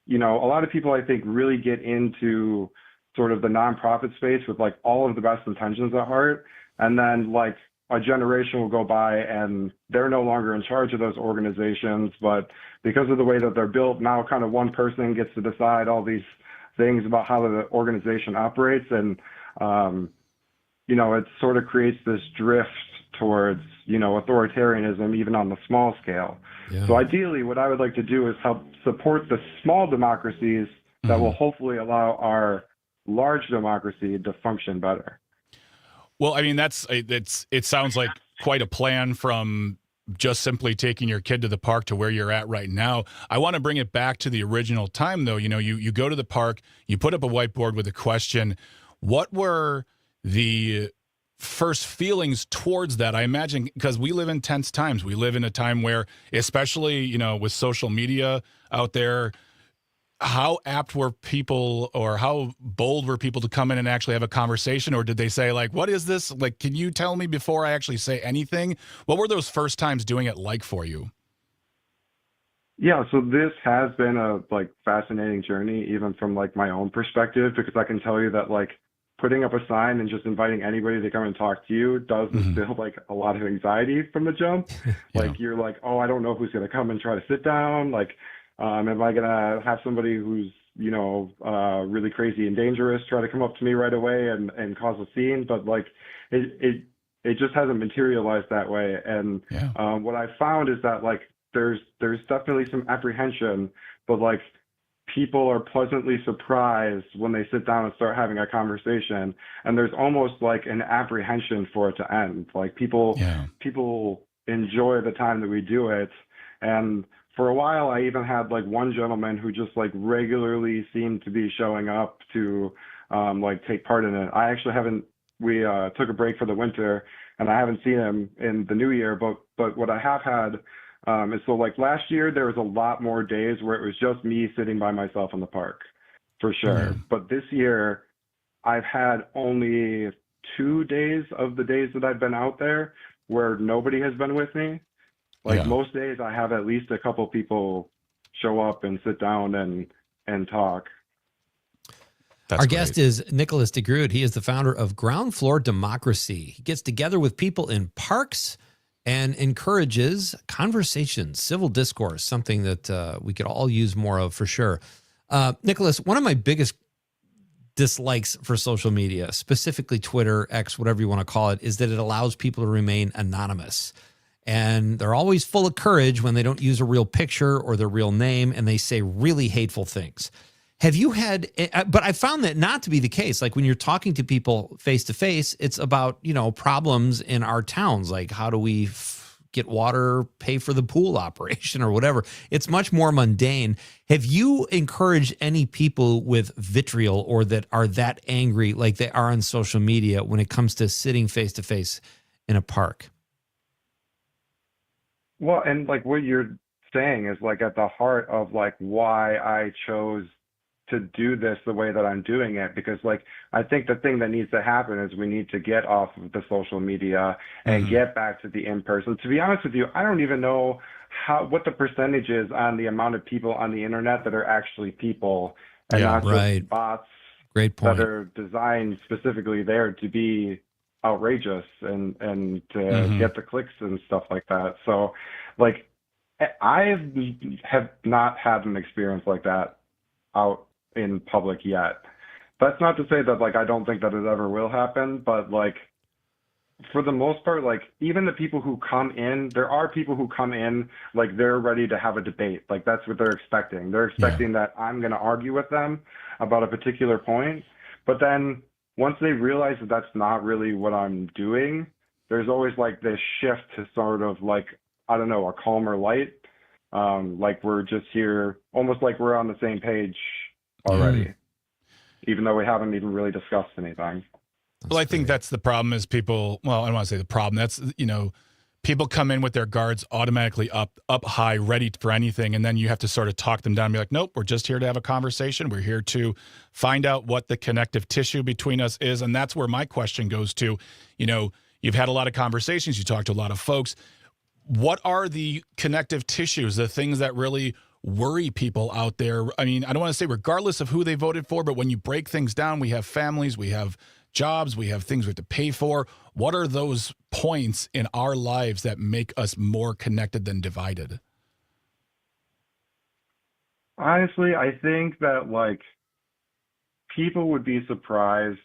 I: a lot of people I think really get into sort of the nonprofit space with like all of the best intentions at heart. And then like a generation will go by and they're no longer in charge of those organizations, but because of the way that they're built, now kind of one person gets to decide all these things about how the organization operates. And, it sort of creates this drift towards, authoritarianism, even on the small scale. Yeah. So ideally, what I would like to do is help support the small democracies that will hopefully allow our large democracy to function better.
E: Well, I mean, it sounds like quite a plan from just simply taking your kid to the park to where you're at right now. I want to bring it back to the original time, though. You know, you go to the park, you put up a whiteboard with a question. What were the first feelings towards that? I imagine, because we live in tense times. We live in a time where, especially, you know, with social media out there, how apt were people, or how bold were people to come in and actually have a conversation? Or did they say, like, what is this? Like, can you tell me before I actually say anything? What were those first times doing it like for you?
I: Yeah, so this has been a fascinating journey, even from my own perspective, because I can tell you that putting up a sign and just inviting anybody to come and talk to you does instill a lot of anxiety from the jump. You're like, oh, I don't know who's going to come and try to sit down. Am I going to have somebody who's, really crazy and dangerous try to come up to me right away and cause a scene? But it just hasn't materialized that way. And what I found is that there's definitely some apprehension, but people are pleasantly surprised when they sit down and start having a conversation, and there's almost an apprehension for it to end. People enjoy the time that we do it. And for a while, I even had one gentleman who just regularly seemed to be showing up to take part in it. I actually haven't. We took a break for the winter, and I haven't seen him in the new year. But what I have had is last year there was a lot more days where it was just me sitting by myself in the park, for sure.
E: Mm-hmm.
I: But this year, I've had only 2 days of the days that I've been out there where nobody has been with me. Most days I have at least a couple people show up and sit down and talk.
D: Our guest is Nicholas DeGroot. He is the founder of Ground Floor Democracy. He gets together with people in parks and encourages conversations, civil discourse, something that we could all use more of for sure. Nicholas, one of my biggest dislikes for social media, specifically Twitter, X, whatever you want to call it, is that it allows people to remain anonymous. And they're always full of courage when they don't use a real picture or their real name, and they say really hateful things. Have you had, but I found that not to be the case. When you're talking to people face to face, it's about, problems in our towns. How do we get water, pay for the pool operation or whatever? It's much more mundane. Have you encouraged any people with vitriol or that are that angry like they are on social media when it comes to sitting face to face in a park?
I: Well, and what you're saying is at the heart of why I chose to do this the way that I'm doing it, because I think the thing that needs to happen is we need to get off of the social media and get back to the in-person. To be honest with you, I don't even know what the percentage is on the amount of people on the internet that are actually people and not just bots.
D: Great point.
I: That are designed specifically there to be outrageous and to get the clicks and stuff like that. So I have not had an experience like that out in public yet. That's not to say that I don't think that it ever will happen, but for the most part, even the people who come in, there are people who come in they're ready to have a debate. That's what they're expecting. They're expecting that I'm going to argue with them about a particular point. But then once they realize that that's not really what I'm doing, there's always this shift to sort of I don't know, a calmer light. We're just here, almost we're on the same page already, even though we haven't even really discussed anything.
E: Well, I think that's the problem is people, well, I don't want to say the problem. That's, people come in with their guards automatically up high, ready for anything. And then you have to sort of talk them down and be like, nope, we're just here to have a conversation. We're here to find out what the connective tissue between us is. And that's where my question goes to, you've had a lot of conversations. You talked to a lot of folks. What are the connective tissues, the things that really worry people out there? I mean, I don't want to say regardless of who they voted for, but when you break things down, we have families, we have jobs, we have things we have to pay for. What are those points in our lives that make us more connected than divided?
I: Honestly, I think that people would be surprised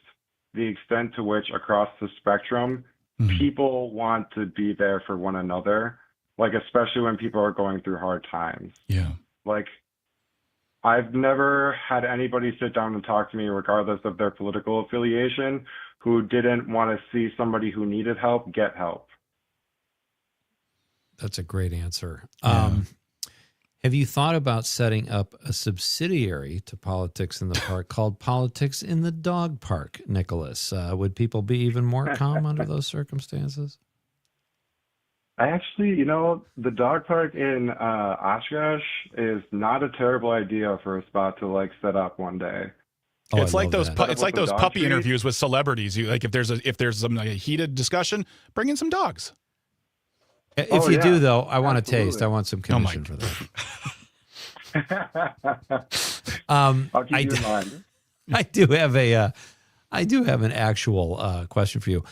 I: the extent to which across the spectrum people want to be there for one another, especially when people are going through hard times.
E: Yeah.
I: I've never had anybody sit down and talk to me, regardless of their political affiliation, who didn't want to see somebody who needed help get help.
D: That's a great answer.
E: Yeah.
D: Have you thought about setting up a subsidiary to Politics in the Park called Politics in the Dog Park, Nicholas? Would people be even more calm under those circumstances?
I: I actually, the dog park in Oshkosh is not a terrible idea for a spot to like set up one day.
D: Oh,
E: It's
D: I
E: like
D: love
E: those
D: that.
E: it's like
I: With the
E: those
I: dog
E: puppy
I: treat?
E: interviews with celebrities. You like if there's some like, a heated discussion, bring in some dogs.
D: If you do, though, I want a
I: Absolutely.
D: taste. I want some
E: Oh my
D: commission for that.
I: I'll keep you in mind.
D: I do have an actual question for you.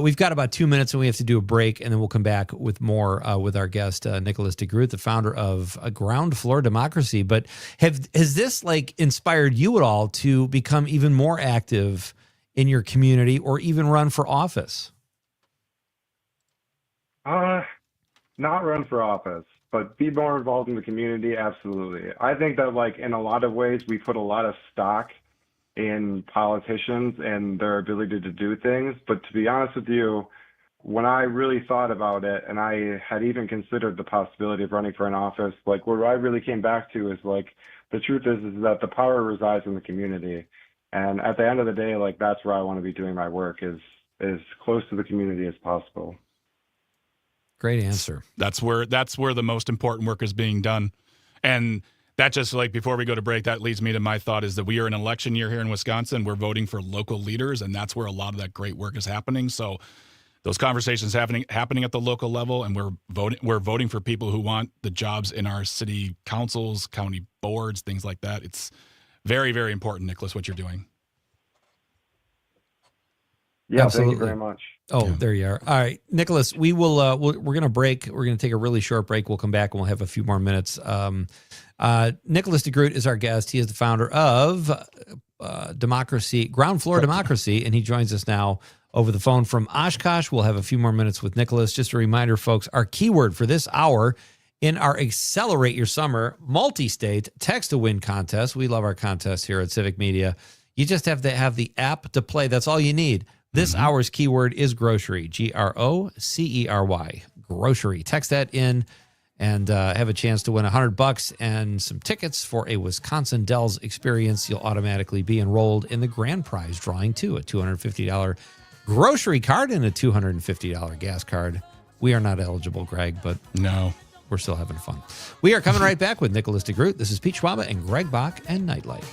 D: We've got about 2 minutes and we have to do a break, and then we'll come back with more with our guest, Nicholas DeGroot, the founder of Ground Floor Democracy. But has this like inspired you at all to become even more active in your community or even run for office?
I: Not run for office, but be more involved in the community. Absolutely. I think that like in a lot of ways, we put a lot of stock in politicians and their ability to do things. But to be honest with you, when I really thought about it and I had even considered the possibility of running for an office, like what I really came back to is like, the truth is that the power resides in the community. And at the end of the day, like that's where I want to be doing my work, is as close to the community as possible.
D: Great answer.
E: That's where the most important work is being done. And that just like before we go to break, that leads me to my thought is that we are in an election year here in Wisconsin. We're voting for local leaders, and that's where a lot of that great work is happening. So those conversations happening at the local level, and we're voting for people who want the jobs in our city councils, county boards, things like that. It's very, very important, Nicholas, what you're doing.
I: Yeah,
D: Absolutely.
I: Thank you very much.
D: Oh, there you are. All right, Nicholas, we're going to break. We're going to take a really short break. We'll come back and we'll have a few more minutes. Nicholas DeGroot is our guest. He is the founder of Ground Floor Democracy, and he joins us now over the phone from Oshkosh. We'll have a few more minutes with Nicholas. Just a reminder, folks, our keyword for this hour in our Accelerate Your Summer multi-state text-to-win contest. We love our contests here at Civic Media. You just have to have the app to play. That's all you need. This hour's keyword is grocery, GROCERY, grocery. Text that in and have a chance to win $100 and some tickets for a Wisconsin Dells experience. You'll automatically be enrolled in the grand prize drawing, too, a $250 grocery card and a $250 gas card. We are not eligible, Greg, but
E: no,
D: we're still having fun. We are coming right back with Nicholas DeGroot. This is Pete Schwaba and Greg Bach and Nite Lite.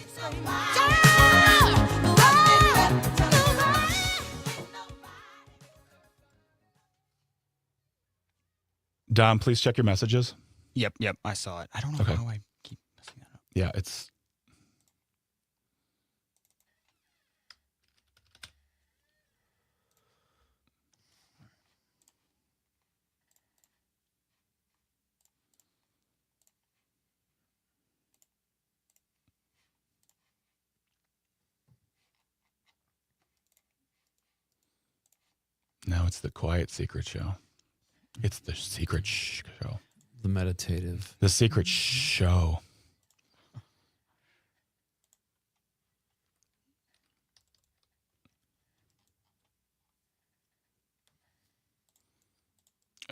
E: Dom, please check your messages.
F: Yep, I saw it. I don't know how I keep messing that up.
E: Yeah, it's... No, it's the Quiet Secret Show. It's the Secret Show.
D: The meditative.
E: The Secret Show.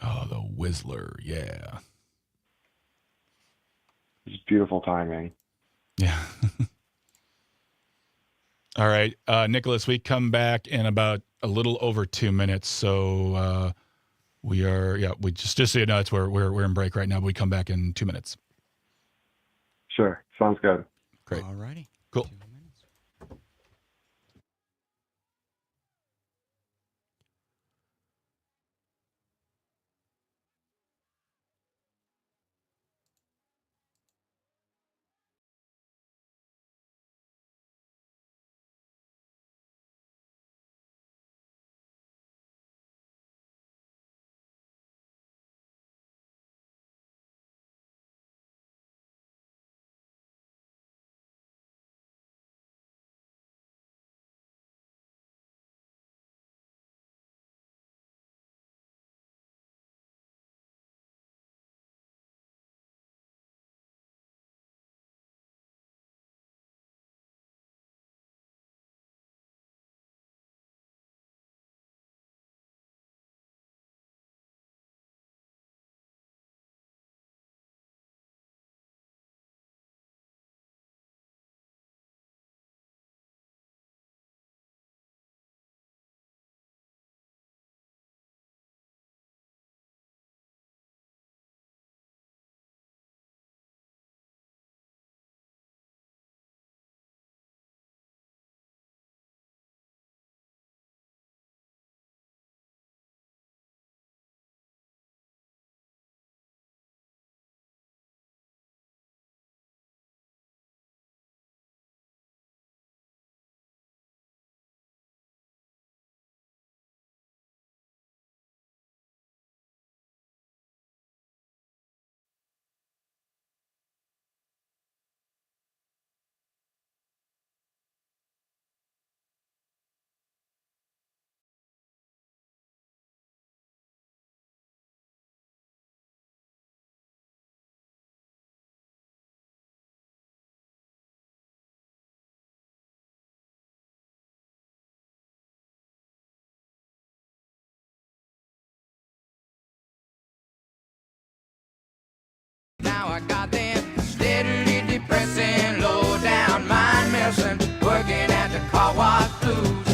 E: Oh, the Whistler, yeah.
I: It's beautiful timing.
E: Yeah. All right, Nicholas, we come back in about a little over 2 minutes. So we just so you know, it's we're in break right now, but we come back in 2 minutes.
I: Sure. Sounds good.
E: Great.
F: All righty.
E: Cool.
H: Now I got them steadily depressing, low down mind messing, working at the car wash blues.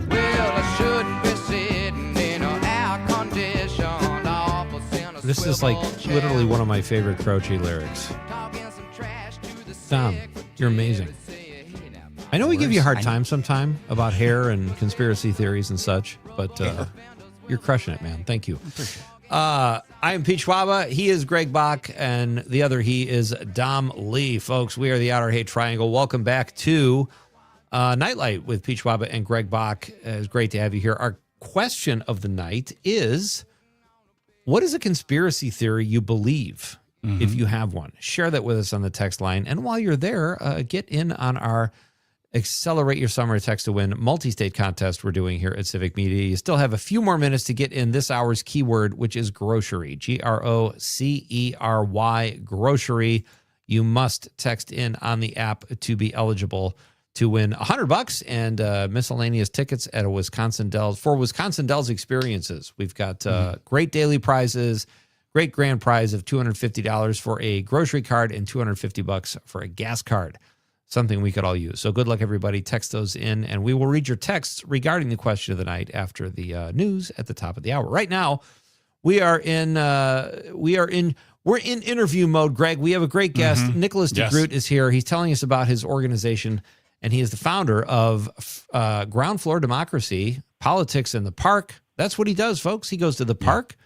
H: Well, I shouldn't be sitting in an air-conditioned office in a
D: This is like literally one of my favorite Croce lyrics. Tom, you're amazing. I know we give you a hard time sometime about hair and conspiracy theories and such, but you're crushing it, man. Thank you. I am Pete Schwaba. He is Greg Bach, and the other he is Dom Lee. Folks, we are the Outer Hate Triangle. Welcome back to Nite Lite with Pete Schwaba and Greg Bach. It's great to have you here. Our question of the night is, what is a conspiracy theory you believe? If you have one, share that with us on the text line. And while you're there, get in on our Accelerate Your Summer Text to Win multi-state contest we're doing here at Civic Media. You still have a few more minutes to get in this hour's keyword, which is grocery, Grocery, grocery. You must text in on the app to be eligible to win $100 and miscellaneous tickets at a Wisconsin Dells for Wisconsin Dells experiences. We've got great daily prizes, great grand prize of $250 for a grocery card and $250 for a gas card. Something we could all use. So good luck, everybody. Text those in, and we will read your texts regarding the question of the night after the news at the top of the hour. Right now, we're in interview mode. Greg, we have a great guest. Nicholas DeGroot is here. He's telling us about his organization, and he is the founder of Ground Floor Democracy, Politics in the Park. That's what he does, folks. He goes to the park,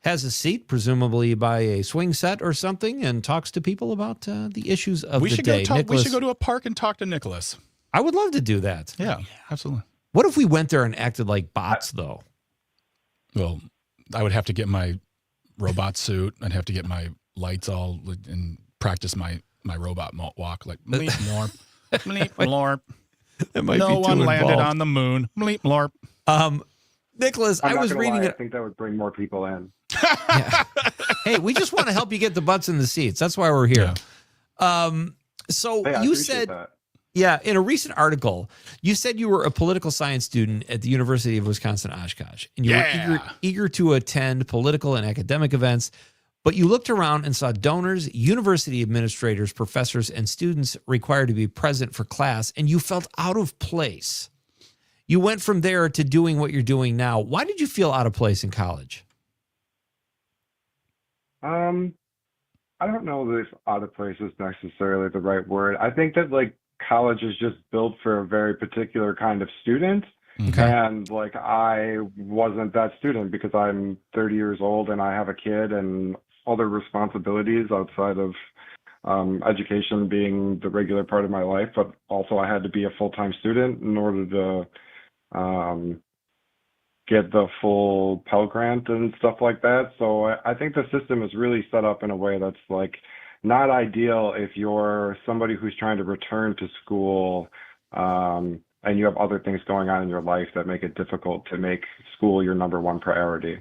D: has a seat, presumably by a swing set or something, and talks to people about the issues of the day.
E: We should go to a park and talk to Nicholas.
D: I would love to do that.
E: Yeah, absolutely.
D: What if we went there and acted like bots, though?
E: Well, I would have to get my robot suit. I'd have to get my lights all and practice my robot walk, like bleep blorp, bleep blorp. No one landed on the moon. Bleep blorp.
D: Nicholas, I was reading it.
I: I think that would bring more people in.
D: Yeah. Hey, we just want to help you get the butts in the seats. That's why we're here.
E: Yeah.
D: So
I: Hey,
D: you said, in a recent article, you said you were a political science student at the University of Wisconsin-Oshkosh, and you were eager to attend political and academic events, but you looked around and saw donors, university administrators, professors, and students required to be present for class, and you felt out of place. You went from there to doing what you're doing now. Why did you feel out of place in college?
I: I don't know if out of place is necessarily the right word. I think that like college is just built for a very particular kind of student.
D: Okay.
I: And like I wasn't that student because I'm 30 years old and I have a kid and other responsibilities outside of education being the regular part of my life, but also I had to be a full-time student in order to get the full Pell Grant and stuff like that. So I think the system is really set up in a way that's like not ideal if you're somebody who's trying to return to school and you have other things going on in your life that make it difficult to make school your number one priority.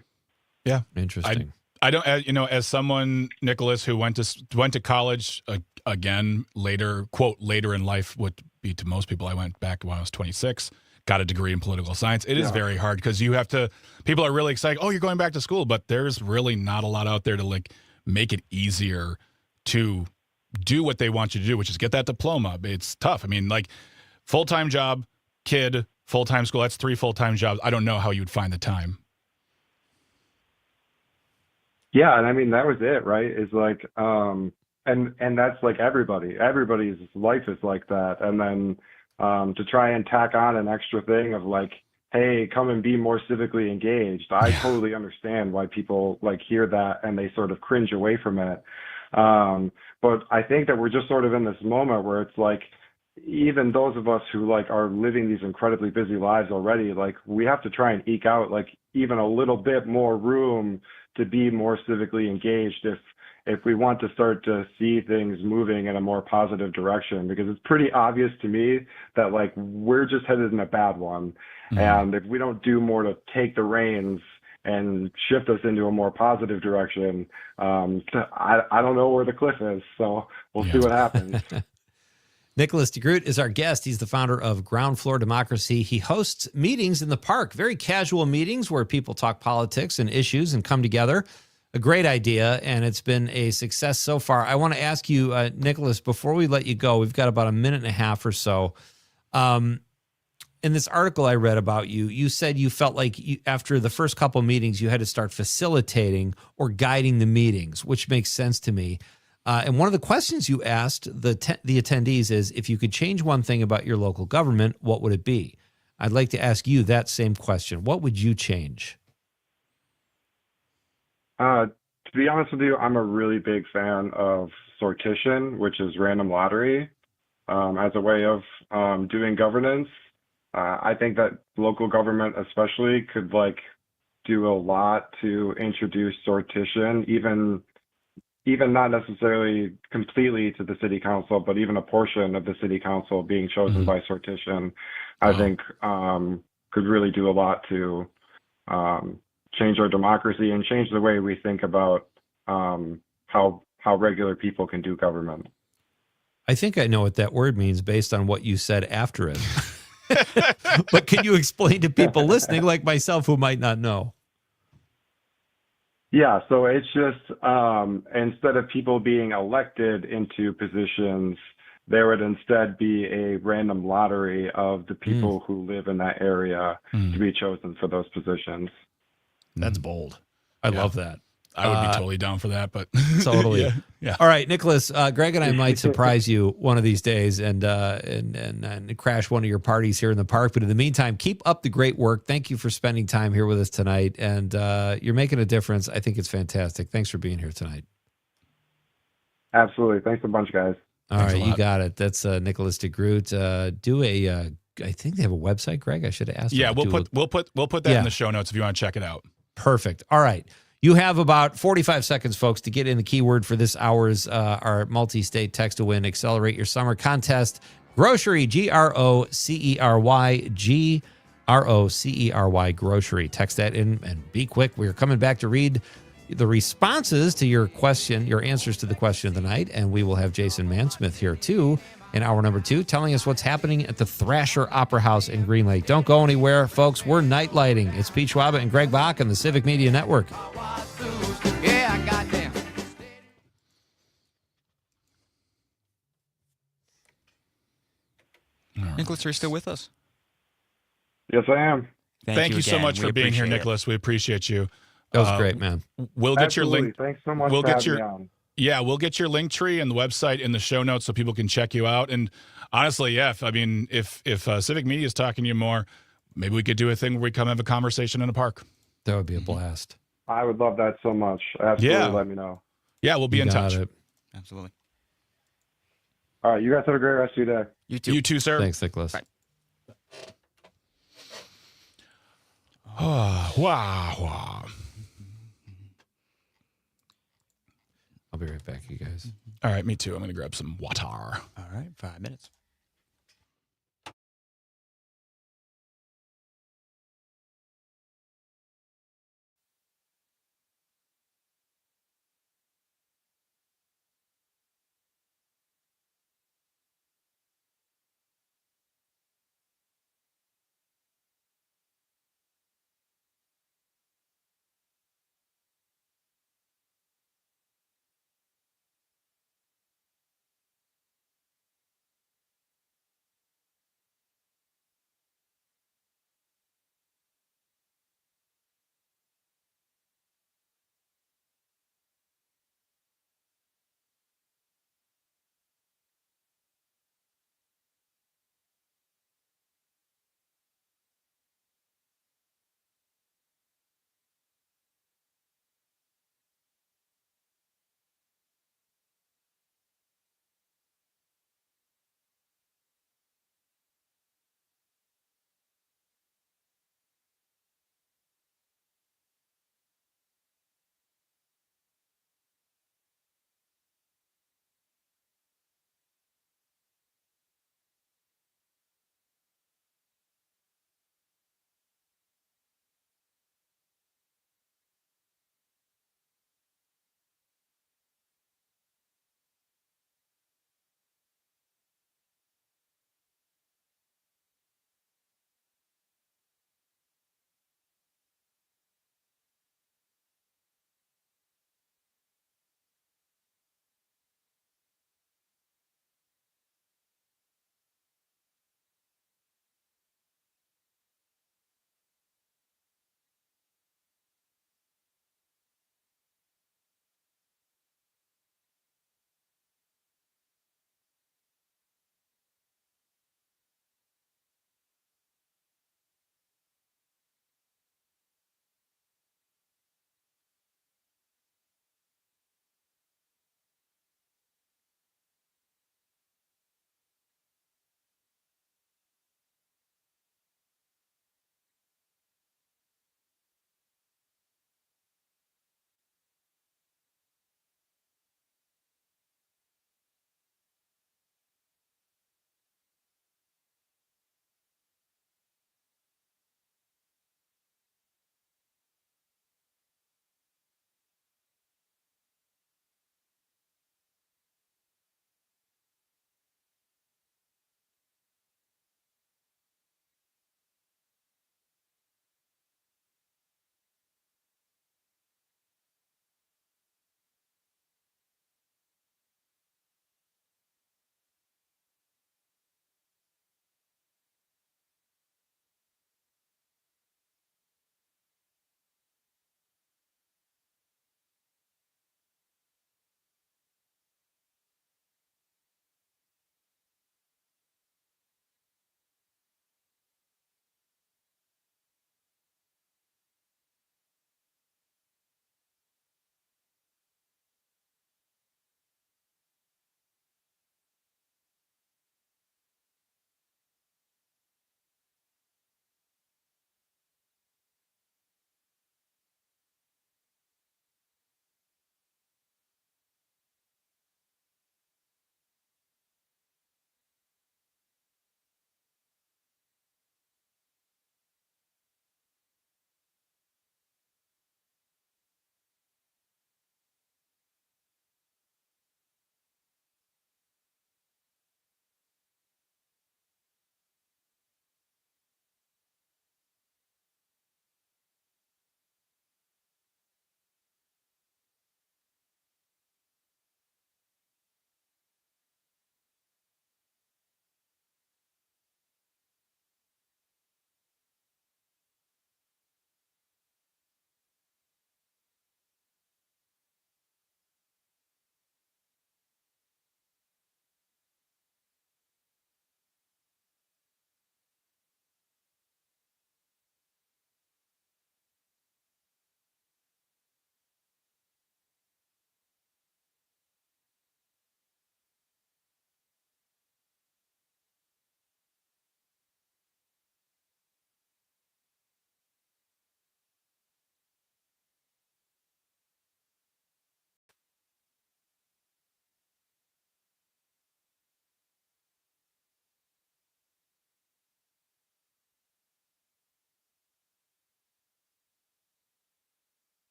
E: Yeah.
D: Interesting.
E: I don't, as someone, Nicholas, who went to college again later, quote, later in life would be to most people. I went back when I was 26. Got a degree in political science. It is very hard because you have to, people are really excited. Oh, you're going back to school, but there's really not a lot out there to like make it easier to do what they want you to do, which is get that diploma. It's tough. I mean, like full-time job, kid, full-time school, that's 3 full-time jobs. I don't know how you'd find the time.
I: Yeah. And I mean, that was it, right? It's like, and that's like everybody's life is like that. And then, to try and tack on an extra thing of like, hey, come and be more civically engaged. I totally understand why people like hear that and they sort of cringe away from it. But I think that we're just sort of in this moment where it's like, even those of us who like are living these incredibly busy lives already, like we have to try and eke out like even a little bit more room to be more civically engaged if we want to start to see things moving in a more positive direction, because it's pretty obvious to me that like we're just headed in a bad one. Mm-hmm. And if we don't do more to take the reins and shift us into a more positive direction, I don't know where the cliff is. So we'll see what happens.
D: Nicholas DeGroot is our guest. He's the founder of Ground Floor Democracy. He hosts meetings in the park, very casual meetings where people talk politics and issues and come together. a great idea, and it's been a success so far. I want to ask you, Nicholas, before we let you go, we've got about a minute and a half or so. In this article I read about you, you said you felt like after the first couple meetings, you had to start facilitating or guiding the meetings, which makes sense to me. And one of the questions you asked the attendees is, if you could change one thing about your local government, what would it be? I'd like to ask you that same question. What would you change?
I: To be honest with you, I'm a really big fan of sortition, which is random lottery, as a way of doing governance. I think that local government especially could do a lot to introduce sortition, even not necessarily completely to the city council, but even a portion of the city council being chosen by sortition, I think could really do a lot to change our democracy and change the way we think about how regular people can do government.
D: I think I know what that word means based on what you said after it. But can you explain to people listening like myself who might not know?
I: Yeah, so it's just instead of people being elected into positions, there would instead be a random lottery of the people who live in that area to be chosen for those positions.
E: That's bold.
D: I love that.
E: I would be totally down for that, but
D: totally.
E: yeah.
D: All right, Nicholas, Greg and I might surprise you one of these days and crash one of your parties here in the park. But in the meantime, keep up the great work. Thank you for spending time here with us tonight. And you're making a difference. I think it's fantastic. Thanks for being here tonight.
I: Absolutely. Thanks a bunch, guys.
D: All right, you got it. That's Nicholas DeGroot. I think they have a website, Greg. I should have asked.
E: Yeah, we'll put that in the show notes if you want to check it out.
D: Perfect. All right. You have about 45 seconds, folks, to get in the keyword for this hour's our multi-state text to win. Accelerate your summer contest. Grocery, GROCERY, GROCERY, grocery. Text that in and be quick. We're coming back to read the responses to your question, your answers to the question of the night, and we will have Jason Mansmith here too in hour number 2, telling us what's happening at the Thrasher Opera House in Green Lake. Don't go anywhere, folks. We're Nite Lighting. It's Pete Schwaba and Greg Bach on the Civic Media Network.
F: Nicholas, are you still with us?
I: Yes, I am.
E: Thank you so much for being here, Nicholas. We appreciate you.
D: That was great, man.
E: We'll get your link.
I: Thanks so much for having me on.
E: Yeah, we'll get your link tree and the website in the show notes so people can check you out. And honestly, yeah, if Civic Media is talking to you more, maybe we could do a thing where we come have a conversation in a park.
D: That would be a blast.
I: I would love that so much. Absolutely, let me know.
E: Yeah, we'll be in touch.
F: Absolutely.
I: All right, you guys have a great rest of your day.
F: You too.
E: You too, sir.
D: Thanks, Nicholas.
F: Bye.
E: Wow.
D: I'll be right back, you guys.
E: All right, me too. I'm going to grab some water.
F: All right, 5 minutes.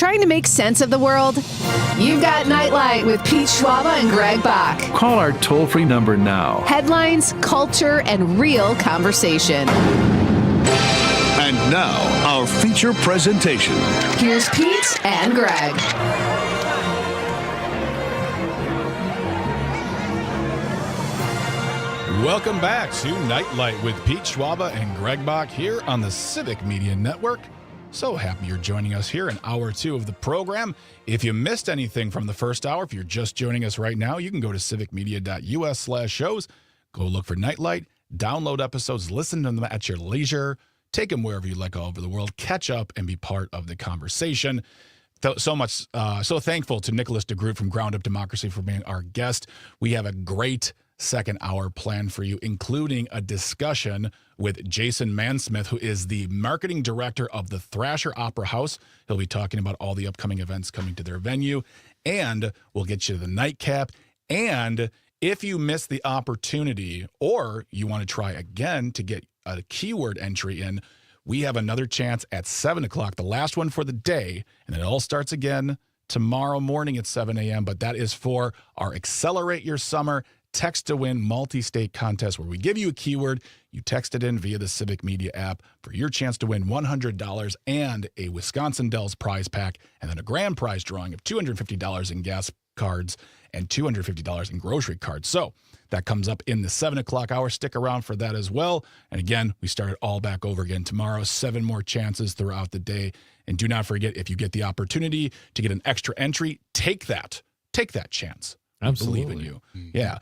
A: Trying to make sense of the world? You've got Nite Lite with Pete Schwaba and Greg Bach.
K: Call our toll-free number now.
A: Headlines, culture, and real conversation.
K: And now, our feature presentation.
A: Here's Pete and Greg.
E: Welcome back to Nite Lite with Pete Schwaba and Greg Bach here on the Civic Media Network. So happy you're joining us here in hour 2 of the program. If you missed anything from the first hour, if you're just joining us right now, you can go to civicmedia.us/shows, go look for Nite Lite, download episodes, listen to them at your leisure, take them wherever you like all over the world, catch up and be part of the conversation. So thankful to Nicholas DeGroot from Ground Up Democracy for being our guest. We have a great second hour planned for you, including a discussion with Jason Mansmith, who is the marketing director of the Thrasher Opera House. He'll be talking about all the upcoming events coming to their venue, and we'll get you to the nightcap. And if you miss the opportunity or you want to try again to get a keyword entry in, we have another chance at 7 o'clock, the last one for the day, and it all starts again tomorrow morning at 7 a.m., but that is for our Accelerate Your Summer Text to Win multi-state contest, where we give you a keyword, you text it in via the Civic Media app for your chance to win $100 and a Wisconsin Dells prize pack, and then a grand prize drawing of $250 in gas cards and $250 in grocery cards. So that comes up in the 7 o'clock hour. Stick around for that as well. And again, we start it all back over again tomorrow. 7 more chances throughout the day. And do not forget, if you get the opportunity to get an extra entry, take that. Take that chance.
D: Absolutely.
E: I believe in you. Yeah.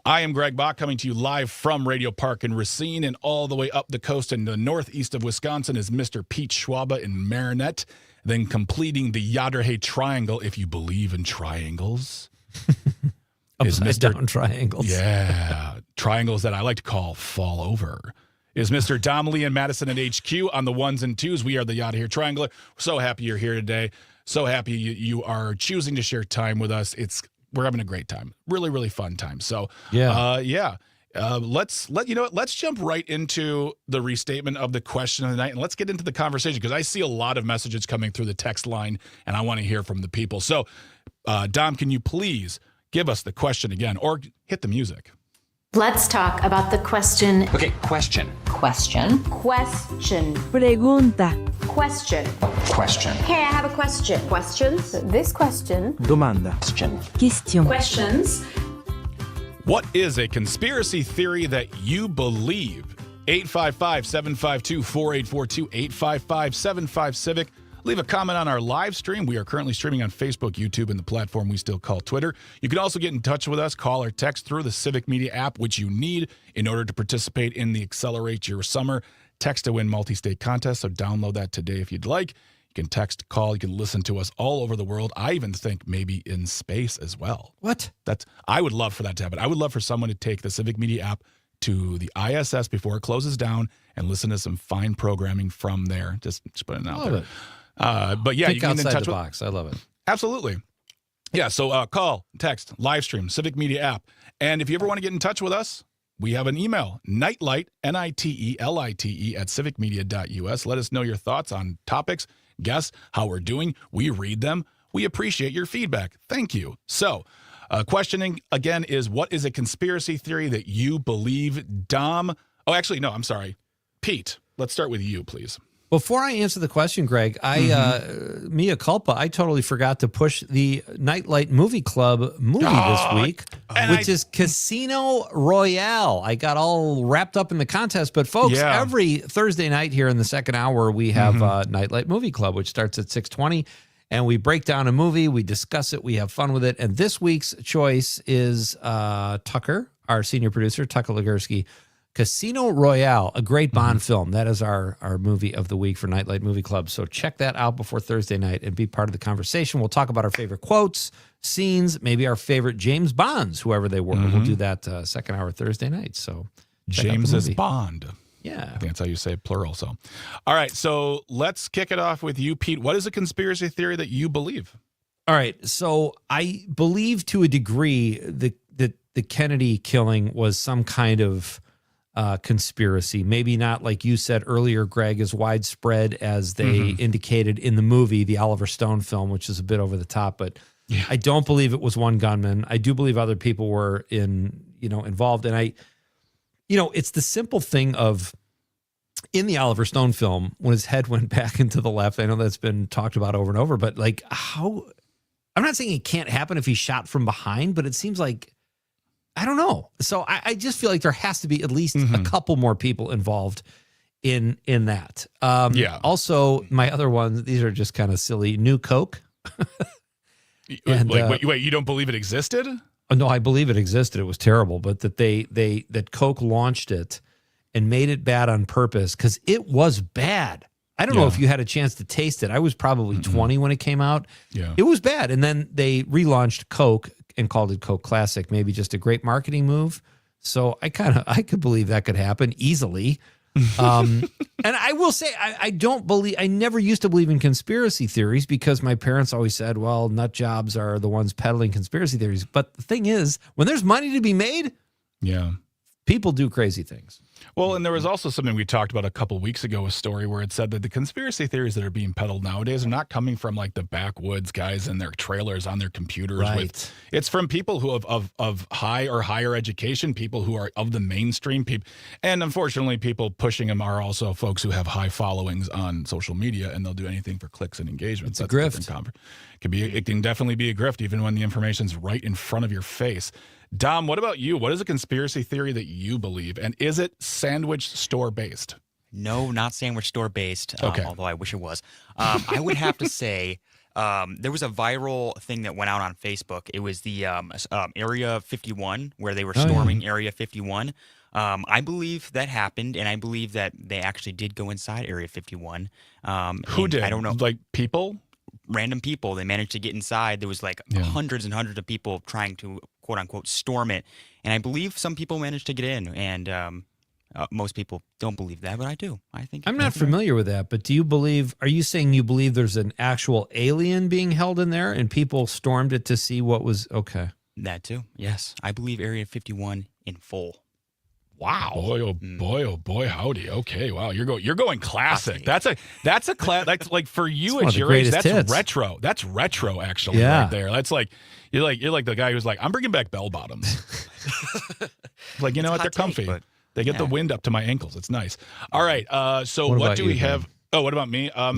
E: I am Greg Bach, coming to you live from Radio Park in Racine, and all the way up the coast in the northeast of Wisconsin is Mr. Pete Schwaba in Marinette, then completing the Yaderhay Triangle, if you believe in triangles. is
D: Upside down triangles.
E: Yeah. Triangles that I like to call fall over. Is Mr. Dom Lee and Madison at HQ on the 1s and 2s. We are the Yaderhay Triangle. We're so happy you're here today. So happy you are choosing to share time with us. We're having a great time. Really, really fun time. So, let's jump right into the restatement of the question of the night, and let's get into the conversation, because I see a lot of messages coming through the text line, and I want to hear from the people. So, Dom, can you please give us the question again, or hit the music?
C: Let's talk about the question.
L: Okay, question.
G: Question.
M: Pregunta.
G: Question.
L: Question.
G: Hey, I have a question. Questions? This question.
K: Domanda.
M: Question.
G: Questions.
E: What is a conspiracy theory that you believe? 855-752-4842, 855-75-CIVIC. Leave a comment on our live stream. We are currently streaming on Facebook, YouTube, and the platform we still call Twitter. You can also get in touch with us, call or text through the Civic Media app, which you need in order to participate in the Accelerate Your Summer Text to Win multi-state contest. So download that today if you'd like. You can text, call, you can listen to us all over the world. I even think maybe in space as well.
D: What?
E: I would love for that to happen. I would love for someone to take the Civic Media app to the ISS before it closes down and listen to some fine programming from there. Just putting it out there. But yeah,
D: think
E: you can get in
D: outside
E: touch
D: the
E: with.
D: box. I love it.
E: Absolutely. Yeah, so call, text, live stream, Civic Media app. And if you ever want to get in touch with us, we have an email, nitelite, Nitelite, at civicmedia.us. Let us know your thoughts on topics, guests, how we're doing. We read them. We appreciate your feedback. Thank you. So, questioning, again, is what is a conspiracy theory that you believe? Dom? Oh, actually, no, I'm sorry. Pete, let's start with you, please.
D: Before I answer the question, Greg, mea culpa, I totally forgot to push the Nite Lite Movie Club movie this week, which is Casino Royale. I got all wrapped up in the contest, but folks, every Thursday night here in the second hour, we have Nite Lite Movie Club, which starts at 6:20, and we break down a movie, we discuss it, we have fun with it, and this week's choice is Tucker, our senior producer, Tucker Legursky, Casino Royale, a great Bond film. That is our movie of the week for Nite Lite Movie Club. So check that out before Thursday night and be part of the conversation. We'll talk about our favorite quotes, scenes, maybe our favorite James Bonds, whoever they were. We'll do that second hour Thursday night. So
E: James is Bond.
D: Yeah.
E: I think that's how you say plural. So, all right. So let's kick it off with you, Pete. What is a conspiracy theory that you believe?
D: All right. So I believe to a degree that the Kennedy killing was some kind of conspiracy. Maybe not, like you said earlier, Greg, as widespread as they indicated in the movie, the Oliver Stone film, which is a bit over the top. But I don't believe it was one gunman. I do believe other people were involved. And it's the simple thing of, in the Oliver Stone film, when his head went back into the left, I know that's been talked about over and over, but like how, I'm not saying it can't happen if he's shot from behind, but it seems like, I don't know. So I just feel like there has to be at least a couple more people involved in that. Also, my other ones, these are just kind of silly. New Coke. And,
E: wait, you don't believe it existed?
D: No, I believe it existed. It was terrible, but that that Coke launched it and made it bad on purpose because it was bad. I don't know if you had a chance to taste it. I was probably 20 when it came out. Yeah, it was bad. And then they relaunched Coke and called it Coke Classic. Maybe just a great marketing move. So I could believe that could happen easily. And I will say, I never used to believe in conspiracy theories because my parents always said, well, nut jobs are the ones peddling conspiracy theories. But the thing is, when there's money to be made, people do crazy things.
E: Well, and there was also something we talked about a couple of weeks ago, a story where it said that the conspiracy theories that are being peddled nowadays are not coming from like the backwoods guys in their trailers on their computers.
D: Right.
E: It's from people who of high or higher education, people who are of the mainstream people. And unfortunately, people pushing them are also folks who have high followings on social media, and they'll do anything for clicks and engagement.
D: It's a grift.
E: It can definitely be a grift, even when the information's right in front of your face. Dom, what about you? What is a conspiracy theory that you believe? And is it sandwich store based?
F: No, not sandwich store based,
E: Okay.
F: Although I wish it was. I would have to say there was a viral thing that went out on Facebook. It was the Area 51, where they were storming Area 51. I believe that happened, and I believe that they actually did go inside Area 51.
E: Who did?
F: I don't know.
E: Like people?
F: Random people. They managed to get inside. There was like hundreds and hundreds of people trying to, quote unquote, storm it. And I believe some people managed to get in. And most people don't believe that, but I do. I think
D: I'm not familiar with that, but are you saying you believe there's an actual alien being held in there and people stormed it to see what was okay?
F: That too. Yes. I believe Area 51 in full.
E: Wow. Boy, oh boy, howdy. Okay, wow. You're going classic. That's a class. That's like for you at your age, that's
D: hits.
E: retro. That's retro actually right there. That's like you're like the guy who's like, I'm bringing back bell bottoms. Like, you know what? They're comfy. They get the wind up to my ankles. It's nice. All right. So what do we have? Oh, what about me? I'm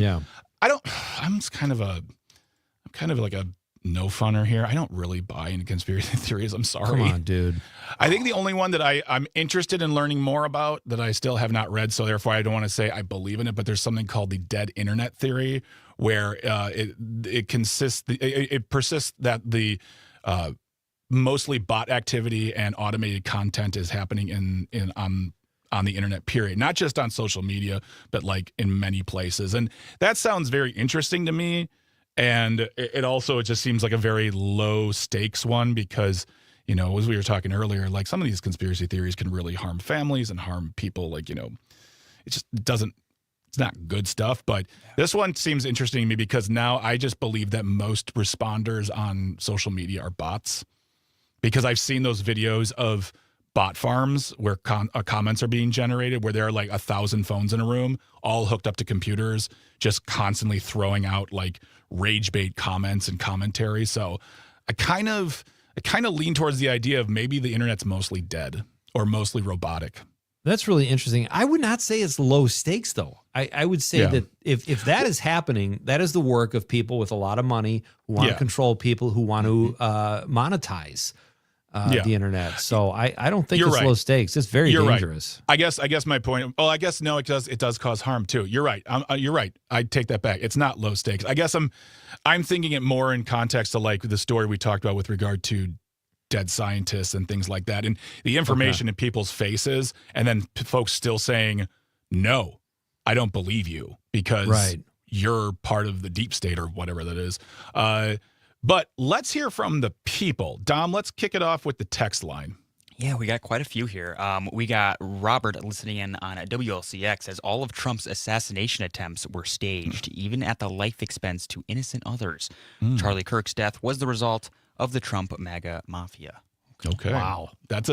E: kind of like a no funner here. I don't really buy into conspiracy theories. I'm sorry.
D: Come on, dude.
E: I think the only one that I'm interested in learning more about that I still have not read, so therefore I don't want to say I believe in it, but there's something called the dead internet theory, where it persists that the mostly bot activity and automated content is happening on the internet, period. Not just on social media, but like in many places. And that sounds very interesting to me. And it just seems like a very low stakes one because, you know, as we were talking earlier, like some of these conspiracy theories can really harm families and harm people. Like, you know, it's not good stuff. But this one seems interesting to me because now I just believe that most responders on social media are bots, because I've seen those videos of bot farms where comments are being generated, where there are like 1,000 phones in a room, all hooked up to computers, just constantly throwing out like rage bait comments and commentary. So I kind of lean towards the idea of maybe the internet's mostly dead or mostly robotic.
D: That's really interesting. I would not say it's low stakes, though. I would say that if that is happening, that is the work of people with a lot of money who want to control people, who want to monetize the internet. So I don't think it's low stakes. It's very dangerous.
E: Right. I guess my point. Well, I guess no, it does cause harm too. You're right. You're right. I take that back. It's not low stakes. I guess I'm thinking it more in context of like the story we talked about with regard to dead scientists and things like that, and the information in people's faces, and then folks still saying, "No, I don't believe you because you're part of the deep state or whatever that is." But let's hear from the people. Dom, let's kick it off with the text line.
F: Yeah, we got quite a few here. We got Robert listening in on WLCX, says all of Trump's assassination attempts were staged, even at the life expense to innocent others. Charlie Kirk's death was the result of the Trump MAGA mafia.
E: Okay.
D: Wow.
E: That's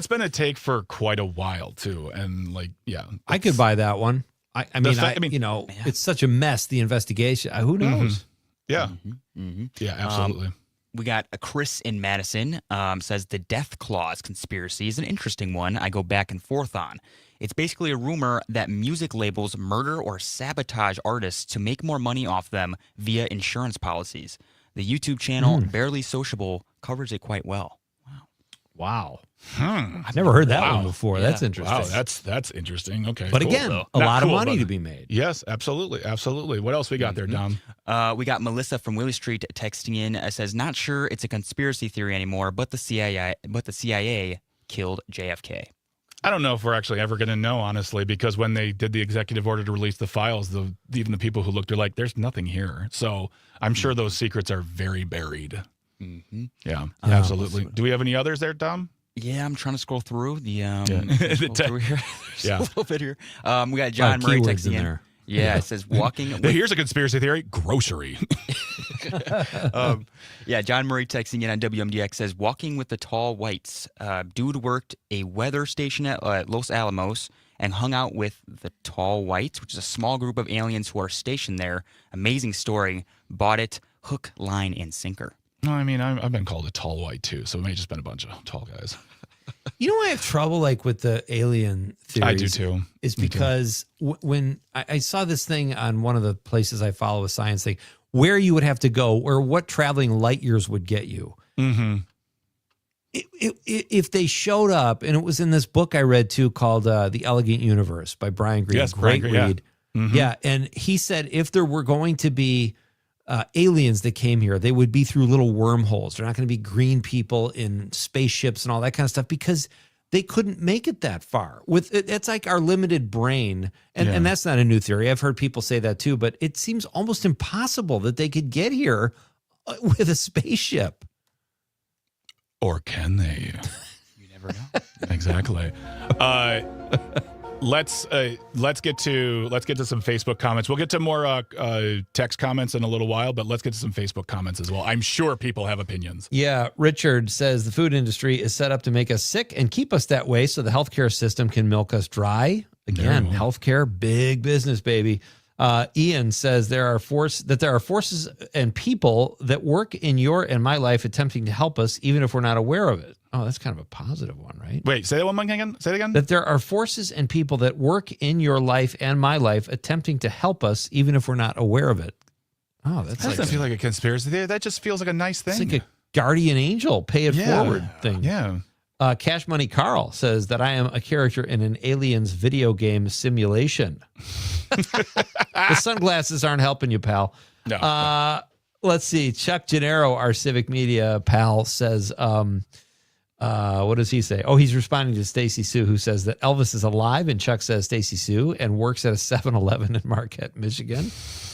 E: been a take for quite a while too. And like, yeah.
D: I could buy that one. I mean, you know, it's such a mess, the investigation. Who knows?
E: Yeah.
F: Mm-hmm.
E: Yeah, absolutely.
F: We got a Chris in Madison says the Death Clause conspiracy is an interesting one I go back and forth on. It's basically a rumor that music labels murder or sabotage artists to make more money off them via insurance policies. The YouTube channel Barely Sociable covers it quite well.
D: Wow. I've never heard that one before.
F: Yeah.
D: That's interesting.
E: Wow, that's interesting. Okay.
D: But
E: cool,
D: again,
E: though.
D: a
E: Not
D: lot
E: cool,
D: of money
E: but-
D: to be made.
E: Yes, absolutely. Absolutely. What else we got there, Dom?
F: We got Melissa from Willie Street texting in. Says, not sure it's a conspiracy theory anymore, but the CIA killed JFK.
E: I don't know if we're actually ever going to know, honestly, because when they did the executive order to release the files, even the people who looked are like, there's nothing here. So I'm sure those secrets are very buried.
F: Mm-hmm.
E: Yeah, absolutely. Do we have any others there, Dom?
F: Yeah, I'm trying to scroll through the
E: The
F: scroll through here.
E: Yeah.
F: A little bit here. We got John Murray
D: keywords
F: texting in.
D: there.
F: Yeah, it says walking.
E: Here's a conspiracy theory: grocery.
F: John Murray texting in on WMDX says walking with the tall whites. Dude worked a weather station at Los Alamos and hung out with the tall whites, which is a small group of aliens who are stationed there. Amazing story. Bought it hook, line, and sinker.
E: No, I mean I've been called a tall white too, so it may have just been a bunch of tall guys.
D: You know, I have trouble like with the alien theories.
E: I do too.
D: Is because when I saw this thing on one of the places I follow a science thing, where you would have to go or what traveling light years would get you.
E: Mm-hmm.
D: If they showed up, and it was in this book I read too called The Elegant Universe by Brian Greene.
E: Yes,
D: Great
E: Brian Greene,
D: read.
E: yeah. Mm-hmm.
D: Yeah, and he said if there were going to be aliens that came here, they would be through little wormholes. They're not going to be green people in spaceships and all that kind of stuff because they couldn't make it that far. It's like our limited brain, and that's not a new theory. I've heard people say that too, but it seems almost impossible that they could get here with a spaceship.
E: Or can they?
F: You never know.
E: Exactly. Let's get to some Facebook comments. We'll get to more text comments in a little while, but let's get to some Facebook comments as well. I'm sure people have opinions.
D: Yeah, Richard says the food industry is set up to make us sick and keep us that way so the healthcare system can milk us dry. Again, healthcare, big business, baby. Ian says there are forces and people that work in your and my life attempting to help us even if we're not aware of it. Oh, that's kind of a positive one, right?
E: Wait, say that one again. Say it again.
D: That there are forces and people that work in your life and my life attempting to help us even if we're not aware of it. Oh, that
E: doesn't feel like a conspiracy theory. That just feels like a nice thing.
D: It's like a guardian angel, pay it forward thing.
E: Yeah.
D: Cash Money Carl says that I am a character in an aliens video game simulation. The sunglasses aren't helping you, pal.
E: No.
D: Let's see. Chuck Gennaro, our Civic Media pal, says, what does he say? Oh, he's responding to Stacy Sue, who says that Elvis is alive, and Chuck says Stacy Sue and works at a 7-Eleven in Marquette, Michigan.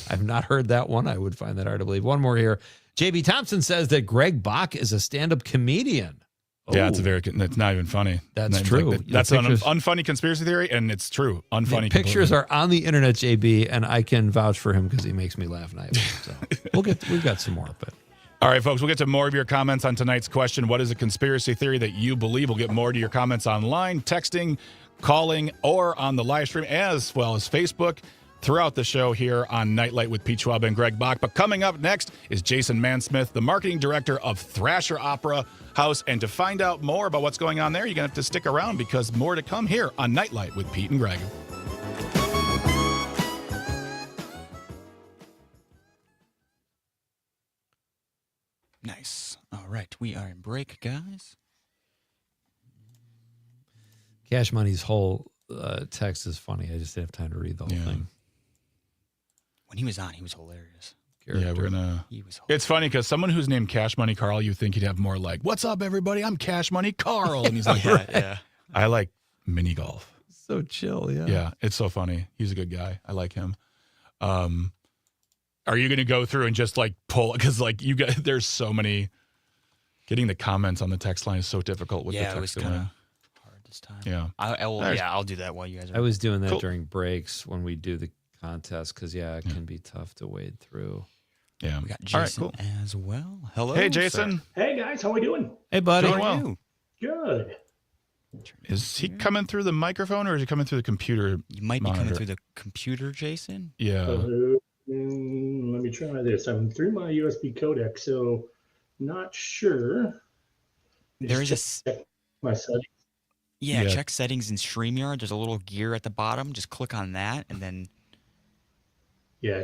D: I've not heard that one. I would find that hard to believe. One more here. JB Thompson says that Greg Bach is a stand-up comedian.
E: Yeah, it's it's not even funny.
D: That's true.
E: That's an unfunny conspiracy theory, and it's true. Unfunny.
D: The pictures are on the internet, JB, and I can vouch for him because he makes me laugh nightly. So we've got some more, but.
E: All right, folks, we'll get to more of your comments on tonight's question. What is a conspiracy theory that you believe? We'll get more to your comments online, texting, calling, or on the live stream, as well as Facebook throughout the show here on Nite Lite with Pete Schwaba and Greg Bach. But coming up next is Jason Mansmith, the marketing director of Thrasher Opera House. And to find out more about what's going on there, you're going to have to stick around because more to come here on Nite Lite with Pete and Greg.
F: Nice. All right, we are in break, guys.
D: Cash Money's whole text is funny. I just didn't have time to read the whole thing.
F: When he was on, he was hilarious.
E: Yeah, we're gonna. It's funny because someone who's named Cash Money Carl, you think he'd have more like, "What's up, everybody? I'm Cash Money Carl," and he's like, I like mini golf."
D: So chill, yeah.
E: Yeah, it's so funny. He's a good guy. I like him. Are you going to go through and just like pull? Because like you got, there's so many. Getting the comments on the text line is so difficult with the text.
F: It was kind of hard this time.
E: Yeah,
F: I'll do that while you guys are.
D: I was doing that during breaks when we do the contest because it can be tough to wade through.
E: Yeah.
F: We got
E: All right,
F: Jason
E: cool.
F: as well. Hello.
E: Hey, Jason.
F: sir.
L: Hey guys, how we doing?
D: Hey, buddy.
E: Doing well.
F: You?
L: Good.
E: Is he coming through the microphone or is he coming through the computer?
F: You might be coming
E: monitor?
F: through the computer, Jason.
E: Yeah.
L: Let me try this. I'm through my USB codec, so not sure.
F: There is a
L: Check my settings.
F: Yeah,
E: Yeah.
F: check settings in StreamYard. There's a little gear at the bottom. Just click on that, and then
L: Yeah,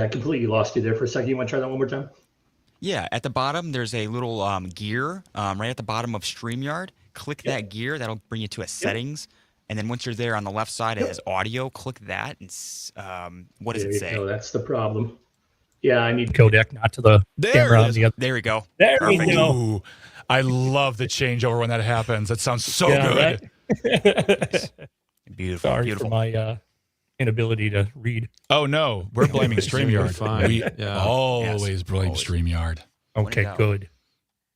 L: I completely lost you there for a second. You want to try that one more time?
F: yeah, at the bottom there's a little gear right at the bottom of StreamYard. Click that gear. That'll bring you to a settings, and then once you're there on the left side, it has audio. Click that, and what does
L: There
F: it
L: you
F: say?
L: go. That's the problem. Yeah, I need codec, not to the
E: There
L: camera
E: it
L: on
E: is.
L: the other.
F: There we go.
L: There we
F: Perfect.
L: go.
E: Ooh, I love the changeover when that happens. That sounds so
L: Yeah,
E: good.
L: right?
F: Beautiful.
L: Sorry
F: beautiful.
L: for my inability to read.
E: Oh, no. We're blaming
D: You're
E: StreamYard.
D: fine.
E: We
D: Yeah.
E: always blame
F: Always.
E: StreamYard.
L: Okay,
F: out.
L: good.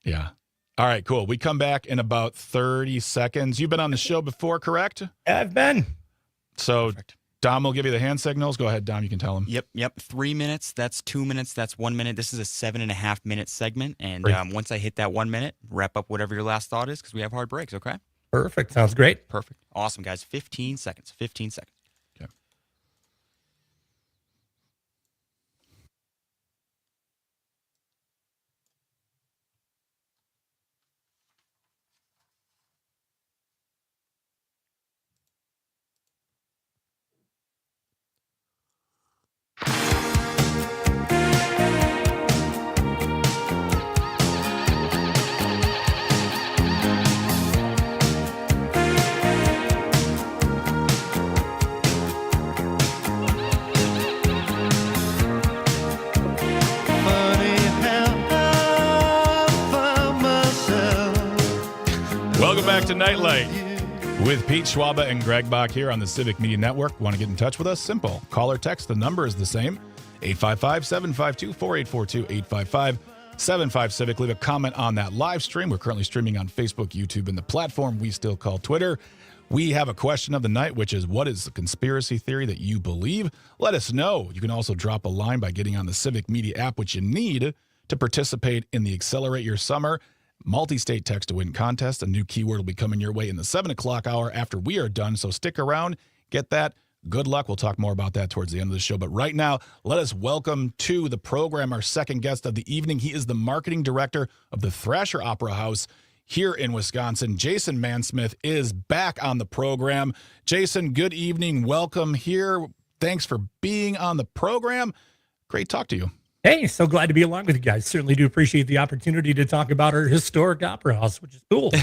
E: Yeah. All right, cool. We come back in about 30 seconds. You've been on the show before, correct?
L: I've been.
E: So
F: Perfect.
E: Dom will give you the hand signals. Go ahead, Dom. You can tell him.
F: Yep. 3 minutes. That's 2 minutes. That's 1 minute. This is a 7.5 minute segment. And
L: Great.
F: once I hit that 1 minute, wrap up whatever your last thought is because we have hard breaks. Okay.
L: Perfect. Sounds great.
F: Perfect. Awesome, guys. 15 seconds. 15 seconds.
E: Okay. Welcome back to Nite Lite with Pete Schwaba and Greg Bach here on the Civic Media Network. Want to get in touch with us? Simple. Call or text. The number is the same. 855-752-4842, 855-75-CIVIC. Leave a comment on that live stream. We're currently streaming on Facebook, YouTube, and the platform we still call Twitter. We have a question of the night, which is, what is the conspiracy theory that you believe? Let us know. You can also drop a line by getting on the Civic Media app, which you need to participate in the Accelerate Your Summer multi-state text to win contest. A new keyword will be coming your way in the 7 o'clock hour after we are done. So stick around, get that. Good luck. We'll talk more about that towards the end of the show. But right now, let us welcome to the program our second guest of the evening. He is the marketing director of the Thrasher Opera House here in Wisconsin. Jason Mansmith is back on the program. Jason, good evening. Welcome here. Thanks for being on the program. Great talk to you.
L: Hey, so glad to be along with you guys. Certainly do appreciate the opportunity to talk about our historic opera house, which is cool.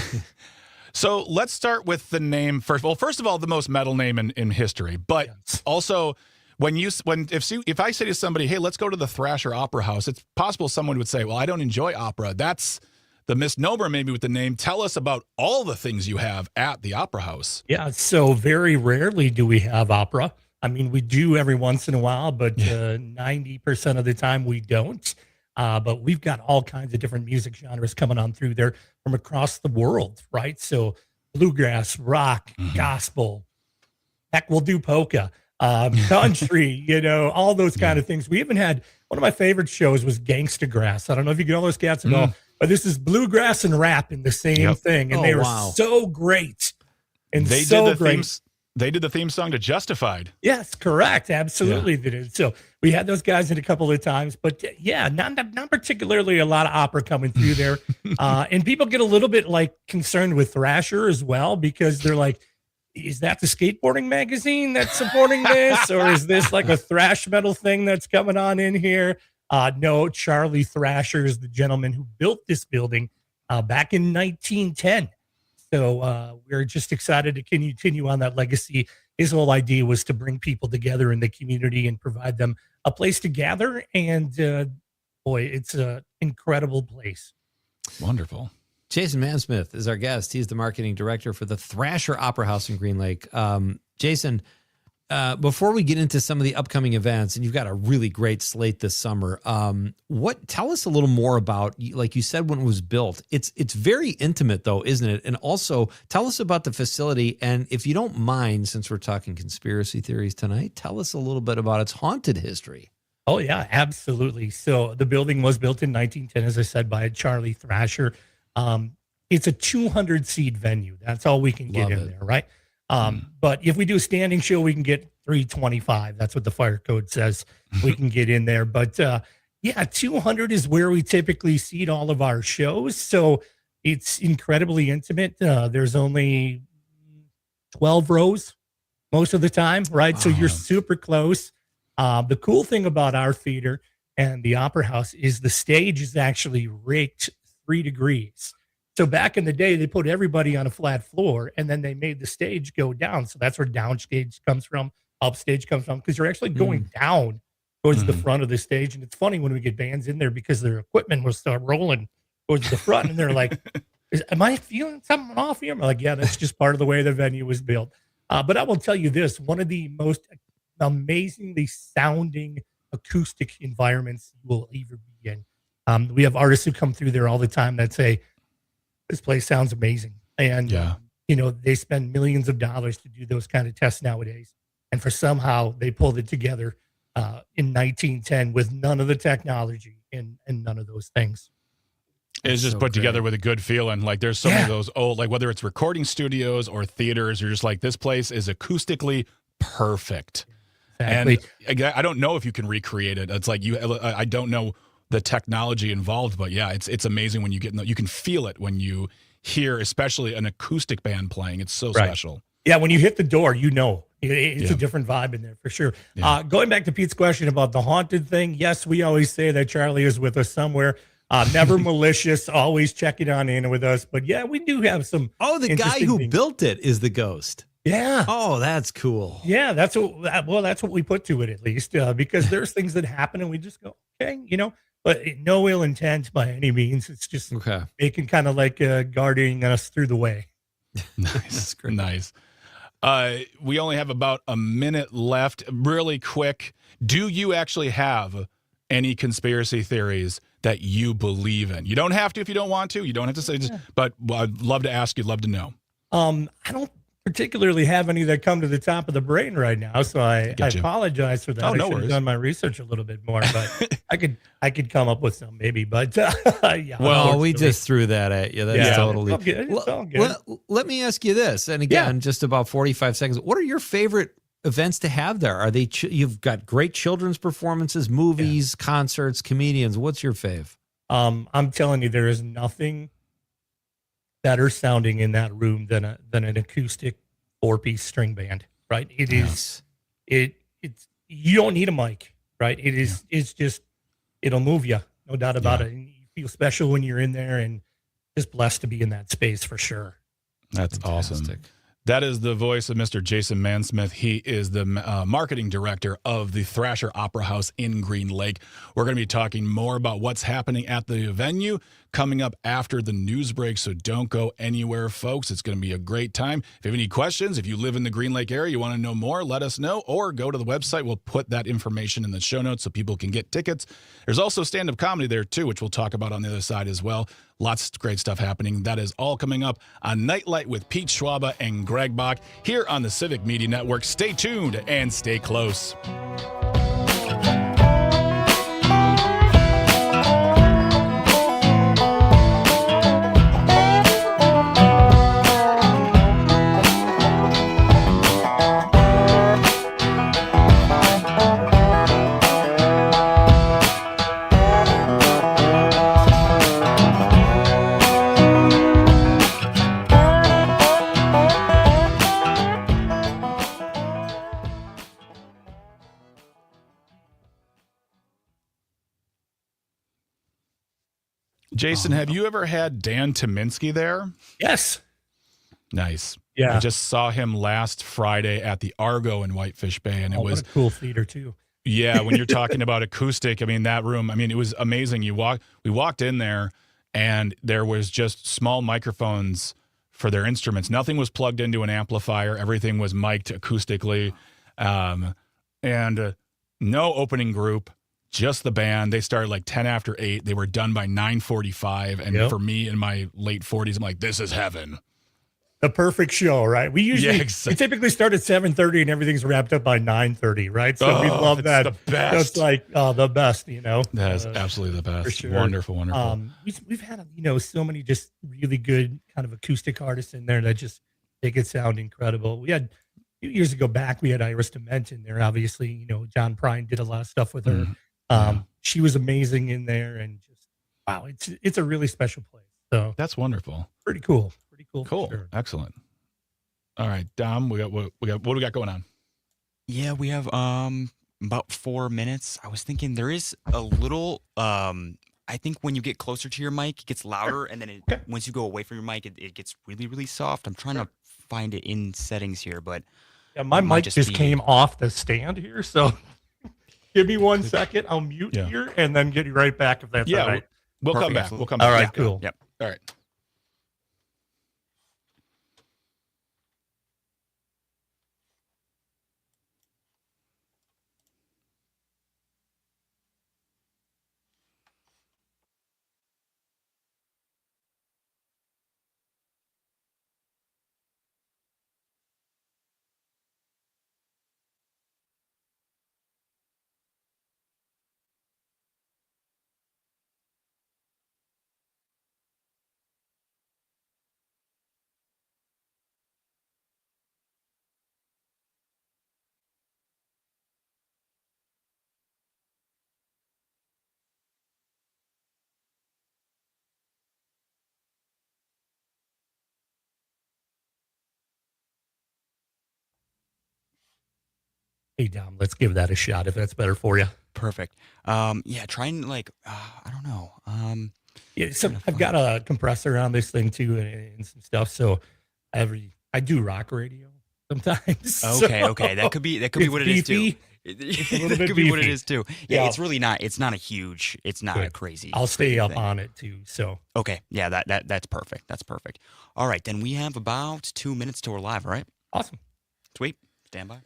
E: So let's start with the name first. Well, first of all, the most metal name in history, but also if I say to somebody, hey, let's go to the Thrasher Opera House, it's possible someone would say, well, I don't enjoy opera. That's the misnomer maybe with the name. Tell us about all the things you have at the Opera House.
L: Yeah, so very rarely do we have opera. I mean, we do every once in a while, but 90% of the time we don't. But we've got all kinds of different music genres coming on through there from across the world, right? So bluegrass, rock, gospel, heck, we'll do polka, country, all those kind of things. We even had, one of my favorite shows was Gangsta Grass. I don't know if you get all those cats at all, but this is bluegrass and rap in the same thing. And they were so great. And
E: They
L: so
E: did the
L: great.
E: They did the theme song to Justified.
L: Yes, correct. Absolutely. They did. So we had those guys in a couple of times, but not particularly a lot of opera coming through there. And people get a little bit concerned with Thrasher as well, because they're like, is that the skateboarding magazine that's supporting this? Or is this like a thrash metal thing that's coming on in here? No, Charlie Thrasher is the gentleman who built this building back in 1910. So we're just excited to continue on that legacy. His whole idea was to bring people together in the community and provide them a place to gather. And boy, it's an incredible place.
E: Wonderful.
D: Jason Mansmith is our guest. He's the marketing director for the Thrasher Opera House in Green Lake. Jason, before we get into some of the upcoming events, and you've got a really great slate this summer, tell us a little more about, like you said, when it was built. It's very intimate though, isn't it? And also tell us about the facility. And if you don't mind, since we're talking conspiracy theories tonight, tell us a little bit about its haunted history.
L: Oh yeah, absolutely. So the building was built in 1910, as I said, by Charlie Thrasher. It's a 200 seat venue. That's all we can get in there, right? But if we do a standing show, we can get 325. That's what the fire code says. We can get in there. But yeah, 200 is where we typically seat all of our shows. So it's incredibly intimate. There's only 12 rows most of the time, right? So you're super close. The cool thing about our theater and the Opera House is the stage is actually raked 3 degrees. So back in the day, they put everybody on a flat floor, and then they made the stage go down. So that's where downstage comes from, upstage comes from, because you're actually going down towards the front of the stage. And it's funny when we get bands in there because their equipment will start rolling towards the front, and they're like, am I feeling something off here? I'm like, yeah, that's just part of the way the venue was built. But I will tell you this, one of the most amazingly sounding acoustic environments you will ever be in. We have artists who come through there all the time that say, this place sounds amazing. And, they spend millions of dollars to do those kind of tests nowadays. And for somehow they pulled it together in 1910 with none of the technology and none of those things.
E: It's just put together with a good feeling. Like there's so many of those old, like whether it's recording studios or theaters, you're just like, this place is acoustically perfect. Exactly. And I don't know if you can recreate it. It's like I don't know the technology involved, but yeah, it's amazing when you get you can feel it when you hear, especially an acoustic band playing. It's so special.
L: Yeah, when you hit the door, it's a different vibe in there for sure. Yeah. Going back to Pete's question about the haunted thing, yes, we always say that Charlie is with us somewhere. Never malicious, always checking on in with us. But yeah, we do have some.
D: Oh, the guy who built it is the ghost.
L: Yeah.
D: Oh, that's cool.
L: Yeah, that's what we put to it at least, because there's things that happen and we just go, okay, but no ill intent by any means. It's just making kind of like guarding us through the way.
E: Nice. Nice. We only have about a minute left. Really quick. Do you actually have any conspiracy theories that you believe in? You don't have to if you don't want to. You don't have to say, but I'd love to ask you, love to know.
L: I don't particularly have any that come to the top of the brain right now, so I apologize for that.
E: Oh, no
L: I should have done my research a little bit more, but I could come up with some maybe. But yeah.
D: Well, we just threw that at you. That's totally
L: it's all good. It's all good.
D: Let me ask you this, and again, just about 45 seconds. What are your favorite events to have there? Are they? You've got great children's performances, movies, concerts, comedians. What's your fave?
L: I'm telling you, there is nothing better sounding in that room than an acoustic 4-piece string band, right? It is it's you don't need a mic, right? It's just it'll move you, no doubt about it. And you feel special when you're in there, and just blessed to be in that space for sure.
E: That's awesome. That is the voice of Mr. Jason Mansmith. He is the marketing director of the Thrasher Opera House in Green Lake. We're going to be talking more about what's happening at the venue coming up after the news break, so don't go anywhere, folks. It's going to be a great time. If you have any questions, if you live in the Green Lake area, you want to know more, let us know, or go to the website. We'll put that information in the show notes so people can get tickets. There's also stand-up comedy there, too, which we'll talk about on the other side as well. Lots of great stuff happening. That is all coming up on Nite Lite with Pete Schwaba and Greg Bach here on the Civic Media Network. Stay tuned and stay close. Jason, have you ever had Dan Tominski there?
L: Yes.
E: Nice.
L: Yeah.
E: I just saw him last Friday at the Argo in Whitefish Bay, and it was
L: what a cool theater too.
E: Yeah, when you're talking about acoustic, I mean, that room, I mean, it was amazing. We walked in there, and there was just small microphones for their instruments. Nothing was plugged into an amplifier. Everything was mic'd acoustically, and no opening group. Just the band. They started like 10 after 8. They were done by 9:45. And for me in my late 40s, I'm like, this is heaven.
L: the perfect show, right? We typically start at 7:30 and everything's wrapped up by 9:30, right? So we love that.
E: The best.
L: That's like the best,
E: That is absolutely the best.
L: For sure.
E: Wonderful.
L: We've had so many just really good kind of acoustic artists in there that just make it sound incredible. We had a few years ago back, we had Iris Dement in there. Obviously, John Prine did a lot of stuff with her. She was amazing in there, and just wow, it's a really special place. So
E: that's wonderful.
L: Pretty cool.
E: Cool.
L: Sure.
E: Excellent. All right, Dom, what do we got going on?
F: Yeah, we have about 4 minutes. I was thinking there is a little I think when you get closer to your mic, it gets louder, and then once you go away from your mic, it gets really, really soft. I'm trying to find it in settings here, but
L: my mic just came off the stand here, so give me 1 second. I'll mute here and then get you right back if that's all right.
E: We'll come back. We'll come back.
L: All right, cool.
F: Yep.
E: All right.
L: Hey, Dom, let's give that a shot if that's better for you.
F: Perfect. Yeah, try and I don't know.
L: I've got a compressor on this thing too, and some stuff. So I do rock radio sometimes.
F: Okay. That could be what it is too. That could be what it is too. Yeah, it's really not. It's not a crazy.
L: I'll stay up on it too. So
F: okay, yeah, that's perfect. That's perfect. All right, then we have about 2 minutes till we're live. All right.
L: Awesome.
F: Sweet. Stand by.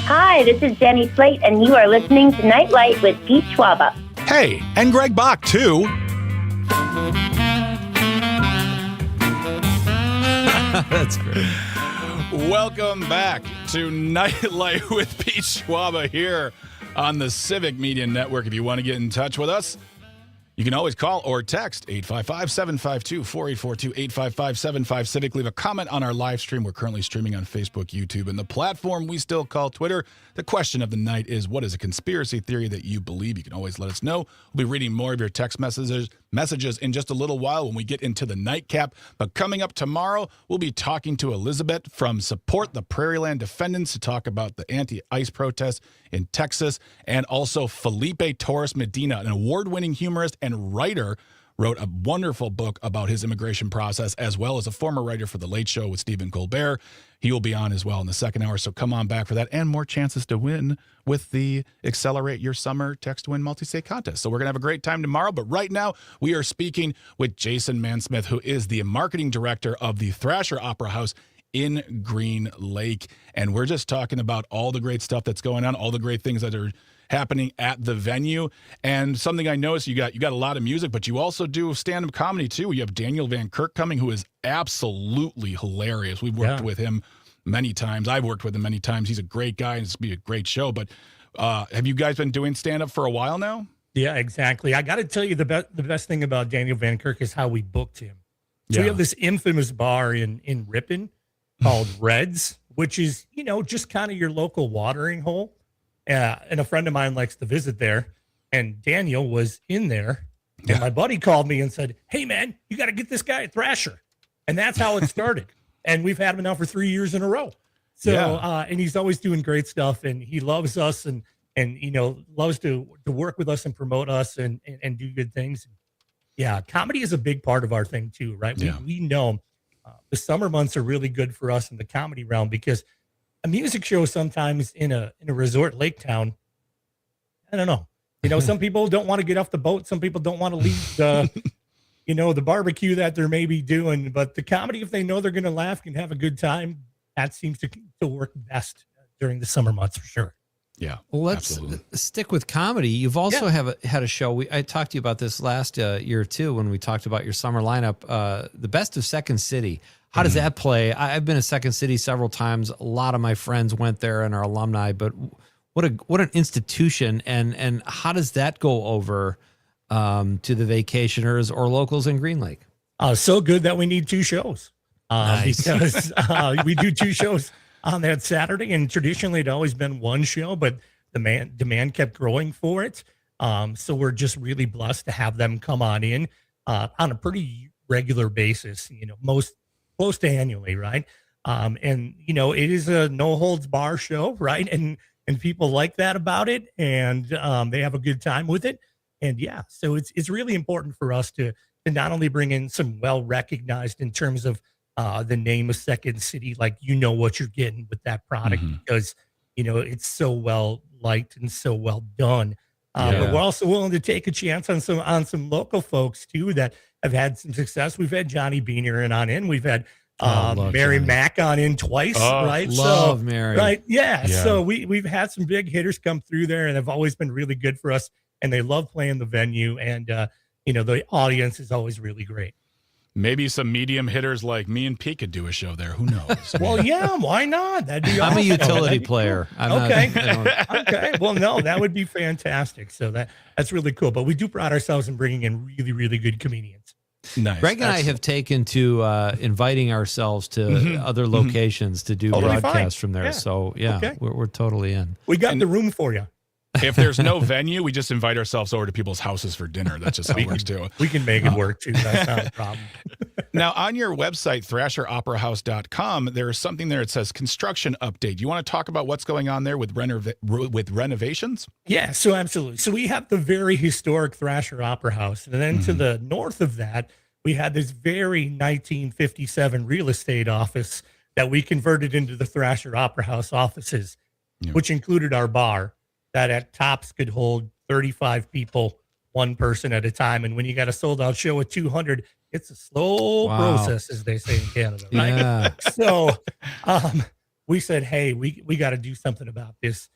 M: Hi, this is Jenny Slate, and you are listening to Nite Lite with Pete Schwaba.
E: Hey, and Greg Bach, too.
D: That's great.
E: Welcome back to Nite Lite with Pete Schwaba here on the Civic Media Network. If you want to get in touch with us, You can always call or text 855-752-4842, 855-75-Civic. Leave a comment on our live stream. We're currently streaming on Facebook, YouTube, and the platform we still call Twitter. The question of the night is, what is a conspiracy theory that you believe? You can always let us know. We'll be reading more of your text messages in just a little while when we get into the nightcap. But coming up tomorrow, we'll be talking to Elizabeth from Support the Prairieland Defendants to talk about the anti-ICE protests in Texas, and also Felipe Torres Medina, an award-winning humorist and writer, wrote a wonderful book about his immigration process, as well as a former writer for The Late Show with Stephen Colbert. He will be on as well in the second hour, so come on back for that, and more chances to win with the Accelerate Your Summer Text to Win multi-state contest. So we're going to have a great time tomorrow, but right now we are speaking with Jason Mansmith, who is the marketing director of the Thrasher Opera House in Green Lake, and we're just talking about all the great stuff that's going on, all the great things that are happening at the venue. And something I noticed, you got a lot of music, but you also do stand-up comedy too. You have Daniel Van Kirk coming, who is absolutely hilarious. We've worked with him many times. I've worked with him many times. He's a great guy, and it's be a great show. But have you guys been doing stand-up for a while now?
L: Yeah, exactly. I got to tell you, the best thing about Daniel Van Kirk is how we booked him. So we have this infamous bar in Ripon called Reds, which is, just kind of your local watering hole. And a friend of mine likes to visit there. And Daniel was in there. And my buddy called me and said, "Hey, man, you got to get this guy a Thrasher." And that's how it started. And we've had him now for 3 years in a row. So, and he's always doing great stuff. And he loves us and loves to work with us and promote us and do good things. Yeah, comedy is a big part of our thing too, right? We know the summer months are really good for us in the comedy realm, because a music show sometimes in a resort lake town, I don't know. Some people don't want to get off the boat. Some people don't want to leave the, the barbecue that they're maybe doing. But the comedy, if they know they're going to laugh and have a good time, that seems to work best during the summer months for sure.
E: Yeah.
D: Well, let's stick with comedy. You've also had a show. I talked to you about this last year too, when we talked about your summer lineup, the Best of Second City. How does that play? I've been to Second City several times. A lot of my friends went there and are alumni, but what an institution. And how does that go over to the vacationers or locals in Green Lake?
L: So good that we need two shows because we do two shows on that Saturday, and traditionally it'd always been one show, but the demand kept growing for it. So we're just really blessed to have them come on in on a pretty regular basis, most close to annually, right? And it is a no holds bar show, right? And people like that about it, and they have a good time with it. And so it's really important for us to not only bring in some well recognized in terms of the name of Second City, like what you're getting with that product, because it's so well liked and so well done. But we're also willing to take a chance on some local folks too that have had some success. We've had Johnny Beaner on in. We've had Mary Johnny. Mack on in twice, right?
D: Love Mary.
L: Right. Yeah. So we've had some big hitters come through there and have always been really good for us. And they love playing the venue. And, the audience is always really great.
E: Maybe some medium hitters like me and Pete could do a show there. Who knows?
L: Well, why not? That'd be awesome.
D: I'm a utility player.
L: Okay. Okay. Well, no, that would be fantastic. So that's really cool. But we do pride ourselves in bringing in really, really good comedians.
E: Nice.
D: Greg and I have taken to inviting ourselves to other locations to do broadcasts from there. Yeah. So, we're totally in.
L: We got the room for you.
E: If there's no venue, we just invite ourselves over to people's houses for dinner. That's just how it works too.
L: We can make it work too. That's not a problem.
E: Now, on your website, thrasheroperahouse.com, there's something there that says construction update. You want to talk about what's going on there with renovations?
L: Yeah, so absolutely. So we have the very historic Thrasher Opera House. And then to the north of that, we had this very 1957 real estate office that we converted into the Thrasher Opera House offices, which included our bar. That at tops could hold 35 people, one person at a time. And when you got a sold out show at 200, it's a slow process, as they say in Canada. Right?
D: Yeah.
L: So we said, hey, we got to do something about this.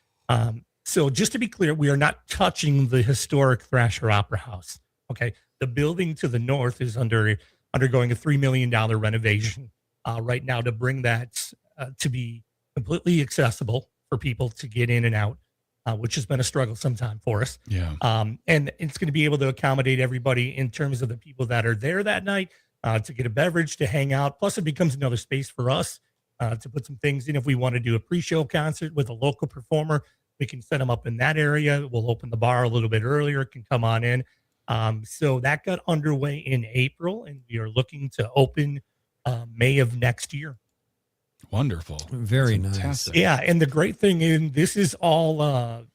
L: So just to be clear, we are not touching the historic Thrasher Opera House. Okay. The building to the north is undergoing a $3 million renovation right now to bring that to be completely accessible for people to get in and out. which has been a struggle sometime for us.
E: Yeah.
L: And it's going to be able to accommodate everybody in terms of the people that are there that night to get a beverage, to hang out. Plus, it becomes another space for us to put some things in. If we want to do a pre-show concert with a local performer, we can set them up in that area. We'll open the bar a little bit earlier, can come on in. So that got underway in April, and we are looking to open May of next year.
E: Wonderful.
D: Very
E: That's
D: nice.
E: fantastic.
L: Yeah, and the great thing is this is all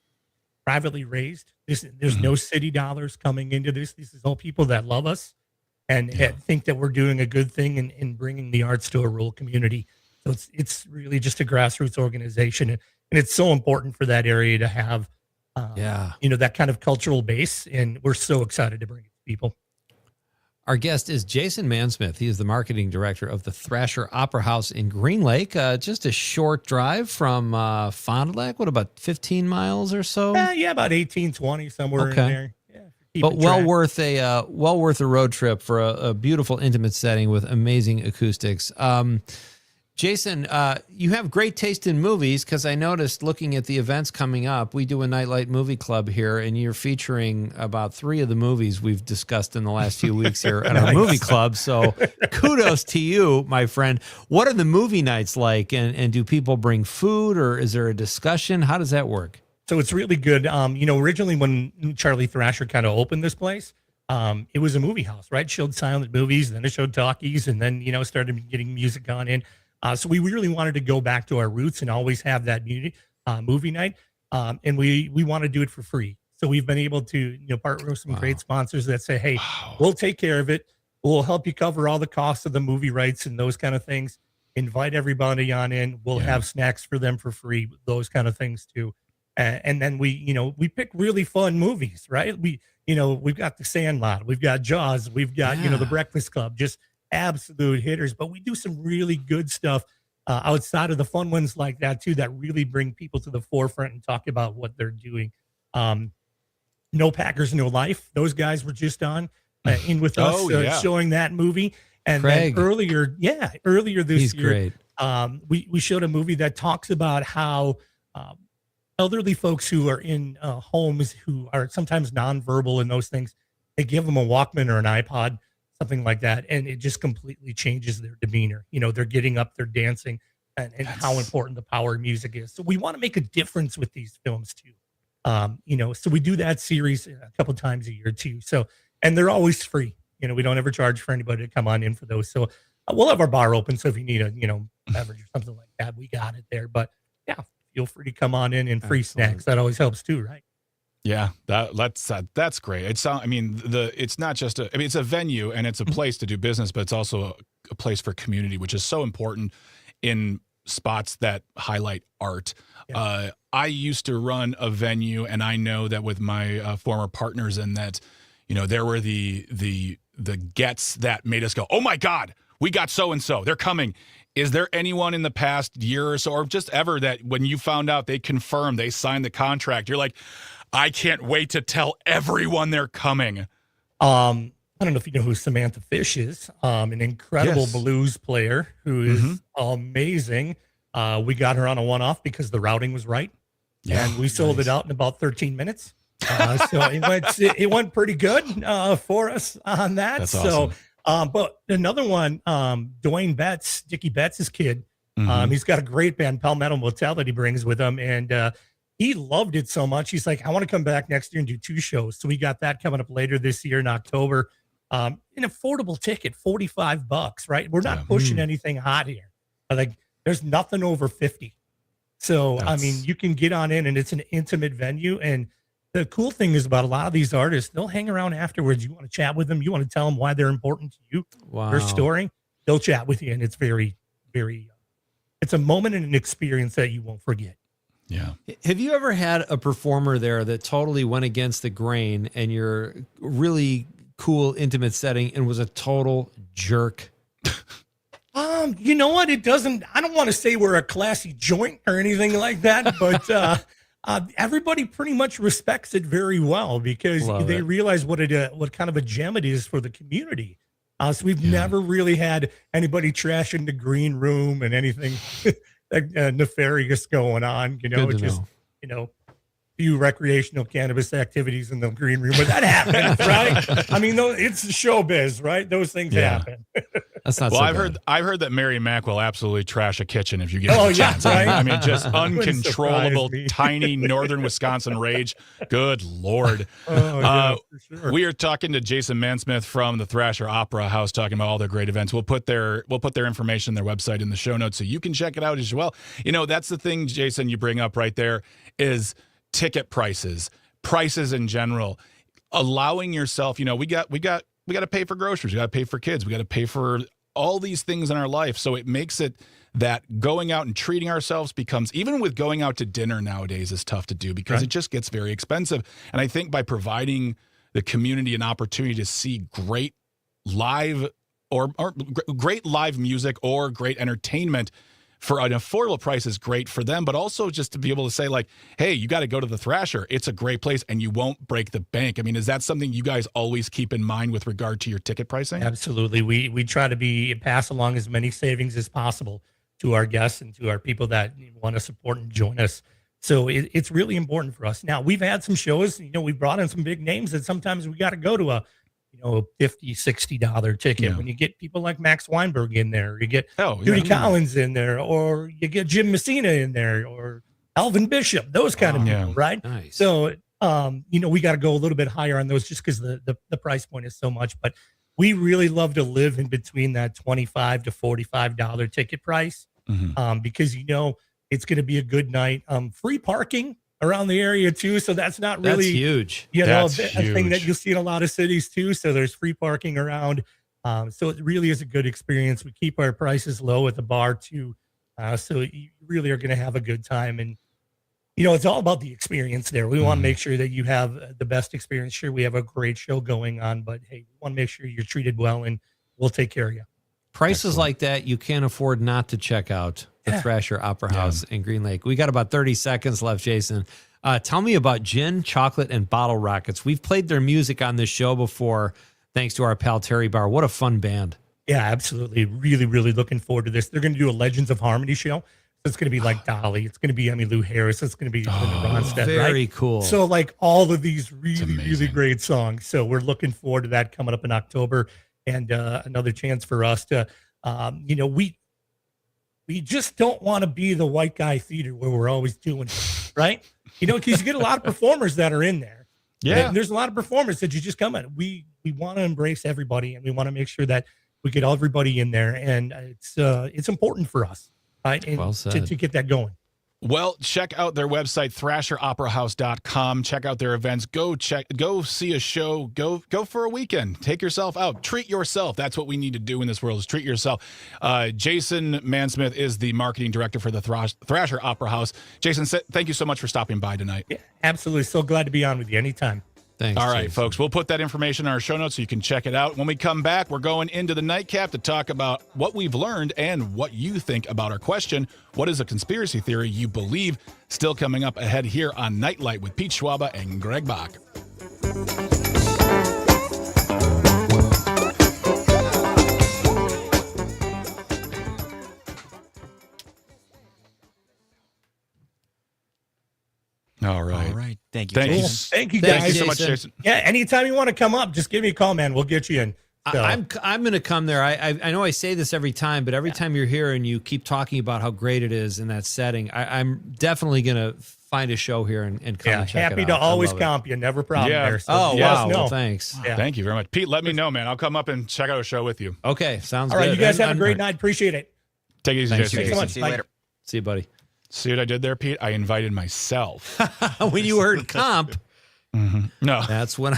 L: privately raised. There's no city dollars coming into this. This is all people that love us and think that we're doing a good thing in bringing the arts to a rural community. So it's really just a grassroots organization, and it's so important for that area to have, that kind of cultural base. And we're so excited to bring it to people.
D: Our guest is Jason Mansmith. He is the marketing director of the Thrasher Opera House in Green Lake. Just a short drive from Fond du Lac. What, about 15 miles or so?
L: Yeah, about 18, 20, somewhere in there. Yeah,
D: but well worth a road trip for a beautiful, intimate setting with amazing acoustics. Jason, you have great taste in movies, because I noticed looking at the events coming up, we do a Nite Lite movie club here, and you're featuring about 3 of the movies we've discussed in the last few weeks here at our movie club. So kudos to you, my friend. What are the movie nights like, and do people bring food, or is there a discussion? How does that work?
L: So it's really good. Originally when Charlie Thrasher kind of opened this place, it was a movie house, right? Showed silent movies, then it showed talkies, and then, started getting music on in. So we really wanted to go back to our roots and always have that movie night. And we want to do it for free. So we've been able to, partner with some great sponsors that say, hey, we'll take care of it. We'll help you cover all the costs of the movie rights and those kind of things. Invite everybody on in. We'll have snacks for them for free, those kind of things too. And then we pick really fun movies, right? We've got The Sandlot, we've got Jaws, we've got, The Breakfast Club, just absolute hitters. But we do some really good stuff outside of the fun ones like that too, that really bring people to the forefront and talk about what they're doing. No Packers, No Life. Those guys were just on in with us showing that movie. And then earlier this year,
D: great.
L: We showed a movie that talks about how elderly folks who are in homes who are sometimes nonverbal and those things, they give them a Walkman or an iPod, something like that, and it just completely changes their demeanor. They're getting up, they're dancing, and how important the power of music is. So we want to make a difference with these films too. So we do that series a couple times a year too. So, and they're always free. We don't ever charge for anybody to come on in for those. So we'll have our bar open. So if you need a, beverage or something like that, we got it there. But yeah, feel free to come on in and free snacks. That always helps too, right?
E: Yeah, that's great. It's not just it's a venue and it's a place to do business, but it's also a place for community, which is so important in spots that highlight art. Yeah. I used to run a venue, and I know that with my former partners, and that there were the gets that made us go, oh my God, we got so and so, they're coming. Is there anyone in the past year or so, or just ever, that when you found out they confirmed, they signed the contract, you're like, I can't wait to tell everyone they're coming?
L: I don't know if you know who Samantha Fish is, an incredible blues player who is amazing. We got her on a one-off because the routing was right, and we sold it out in about 13 minutes. So it went pretty good for us on that.
E: That's awesome.
L: But another one, Dwayne Betts, Dickie Betts' kid, he's got a great band, Palmetto Motel, that he brings with him, and he loved it so much. He's like, I want to come back next year and do 2 shows. So we got that coming up later this year in October. An affordable ticket, $45, right? We're not pushing anything hot here. Like, there's nothing over 50. So, you can get on in, and it's an intimate venue. And the cool thing is about a lot of these artists, they'll hang around afterwards. You want to chat with them. You want to tell them why they're important to you, their story. They'll chat with you. And it's very, very, it's a moment and an experience that you won't forget.
E: Yeah.
D: Have you ever had a performer there that totally went against the grain, and your really cool, intimate setting, and was a total jerk?
L: You know what? I don't want to say we're a classy joint or anything like that, but everybody pretty much respects it very well, because they realize what kind of a gem it is for the community. So we've never really had anybody trashing the green room and anything nefarious going on. It's just, few recreational cannabis activities in the green room, but that happens, right? I mean, it's showbiz, right? Those things happen.
D: That's not
E: well,
D: so
E: I've
D: bad.
E: heard that Mary Mack will absolutely trash a kitchen if you get
L: Oh,
E: the
L: yeah,
E: chance.
L: right?
E: I mean, just
L: Wouldn't
E: uncontrollable,
L: surprise me.
E: tiny northern Wisconsin rage. Good Lord.
L: Oh, yeah, for sure.
E: We are talking to Jason Mansmith from the Thrasher Opera House, talking about all their great events. We'll put their information, their website in the show notes so you can check it out as well. You know, that's the thing, Jason, you bring up right there is ticket prices in general. Allowing yourself, you know, we got to pay for groceries, we got to pay for kids, we got to pay for all these things in our life. So it makes it that going out and treating ourselves becomes, even with going out to dinner nowadays, is tough to do because it just gets very expensive. And I think by providing the community an opportunity to see great live or great live music or great entertainment for an affordable price is great for them, but also just to be able to say like, hey, you got to go to the Thrasher. It's a great place and you won't break the bank. I mean, is that something you guys always keep in mind with regard to your ticket pricing?
L: Absolutely. We try to pass along as many savings as possible to our guests and to our people that want to support and join us. So it's really important for us. Now, we've had some shows, you know, we brought in some big names that sometimes we got to go to a $50, $60 ticket.
E: Yeah.
L: When you get people like Max Weinberg in there, you get
E: Oh,
L: Judy
E: yeah.
L: Collins in there, or you get Jim Messina in there, or Alvin Bishop, those kind of people, right?
D: Nice.
L: So, you know, we got to go a little bit higher on those just because the price point is so much. But we really love to live in between that $25 to $45 ticket price because, you know, it's going to be a good night. Free parking around the area too, so that's not really
D: That's huge.
L: You know,
E: That's
L: a thing that you'll see in a lot of cities too. So there's free parking around. So it really is a good experience. We keep our prices low at the bar too. So you really are going to have a good time. And, you know, it's all about the experience there. We want to make sure that you have the best experience. Sure, we have a great show going on, but hey, we want to make sure you're treated well and we'll take care of you.
D: Prices like that, you can't afford not to check out the Thrasher Opera House in Green Lake. We got about 30 seconds left, Jason. Tell me about Gin, Chocolate, and Bottle Rockets. We've played their music on this show before, thanks to our pal Terry Barr. What a fun band.
L: Yeah, absolutely. Really, really looking forward to this. They're going to do a Legends of Harmony show. So it's going to be like Dolly. It's going to be Emmylou Harris. It's going to be Linda Ronstadt.
D: Very
L: right?
D: cool.
L: So like all of these really, really great songs. So we're looking forward to that coming up in October, and another chance for us to, you know, we just don't want to be the white guy theater where we're always doing it, right? You know, because you get a lot of performers that are in there.
E: Yeah.
L: And there's a lot of performers that you just come in. We want to embrace everybody, and we want to make sure that we get everybody in there, and it's important for us, right? And
D: Well said.
L: to get that going.
E: Well, check out their website, thrasheroperahouse.com. Check out their events. Go see a show. Go for a weekend. Take yourself out. Treat yourself. That's what we need to do in this world, is treat yourself. Jason Mansmith is the marketing director for the Thrasher Opera House. Jason, thank you so much for stopping by tonight.
L: Yeah, absolutely. So glad to be on with you anytime.
D: Thanks.
E: All right,
D: Jason.
E: folks, we'll put that information in our show notes so you can check it out. When we come back, we're going into the nightcap to talk about what we've learned and what you think about our question. What is a conspiracy theory you believe? Still coming up ahead here on Nite Lite with Pete Schwaba and Greg Bach. All right.
F: All right. Thank you.
E: Thank you.
L: Cool. Thank you,
D: Thanks,
L: guys.
E: so much, Jason.
L: Yeah, anytime you want to come up, just give me a call, man. We'll get you in. So,
D: I'm going to come there. I know I say this every time, but every time you're here and you keep talking about how great it is in that setting, I'm definitely going to find a show here and come and check
L: happy
D: it
L: to
D: out. I
L: always
D: love it.
L: comp you. Never a problem
E: Yeah.
L: there. So
D: Oh,
L: let us
D: wow.
L: know.
D: Well, thanks.
L: Yeah.
E: Thank you very much. Pete, let me know, man. I'll come up and check out a show with you.
D: Okay, sounds
L: All right,
D: good.
L: you guys have a
D: And-
L: great night. Appreciate it.
E: Take it easy,
D: Thanks,
E: Jason.
L: Thanks so much.
F: See you
L: Bye.
F: later.
D: See you, buddy.
E: See what I did there, Pete? I invited myself.
D: When you heard comp,
E: No,
D: that's when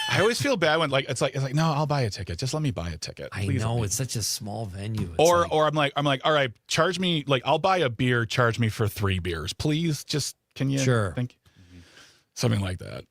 E: I always feel bad when it's like no, I'll buy a ticket. Just let me buy a ticket.
D: I
E: Please let
D: know
E: me.
D: it's such a small venue. It's
E: Or
D: like-
E: or I'm like, all right, charge me, like, I'll buy a beer, charge me for 3 beers, please. Just can you?
D: Sure.
E: Something like that.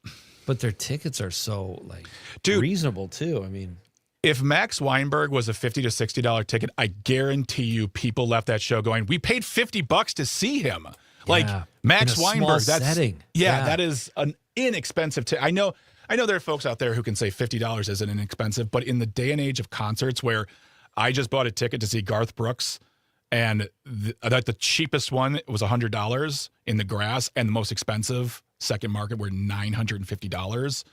D: but their tickets are so like
E: Dude.
D: reasonable too. I mean,
E: If Max Weinberg was a $50 to $60 ticket, I guarantee you people left that show going, we paid $50 to see him. Like
D: Yeah.
E: Max
D: In a small
E: Weinberg, that's
D: setting.
E: Yeah,
D: Yeah.
E: that is an inexpensive ticket. I know there are folks out there who can say $50 isn't inexpensive, but in the day and age of concerts where I just bought a ticket to see Garth Brooks, and the cheapest one was $100 in the grass, and the most expensive second market were $950.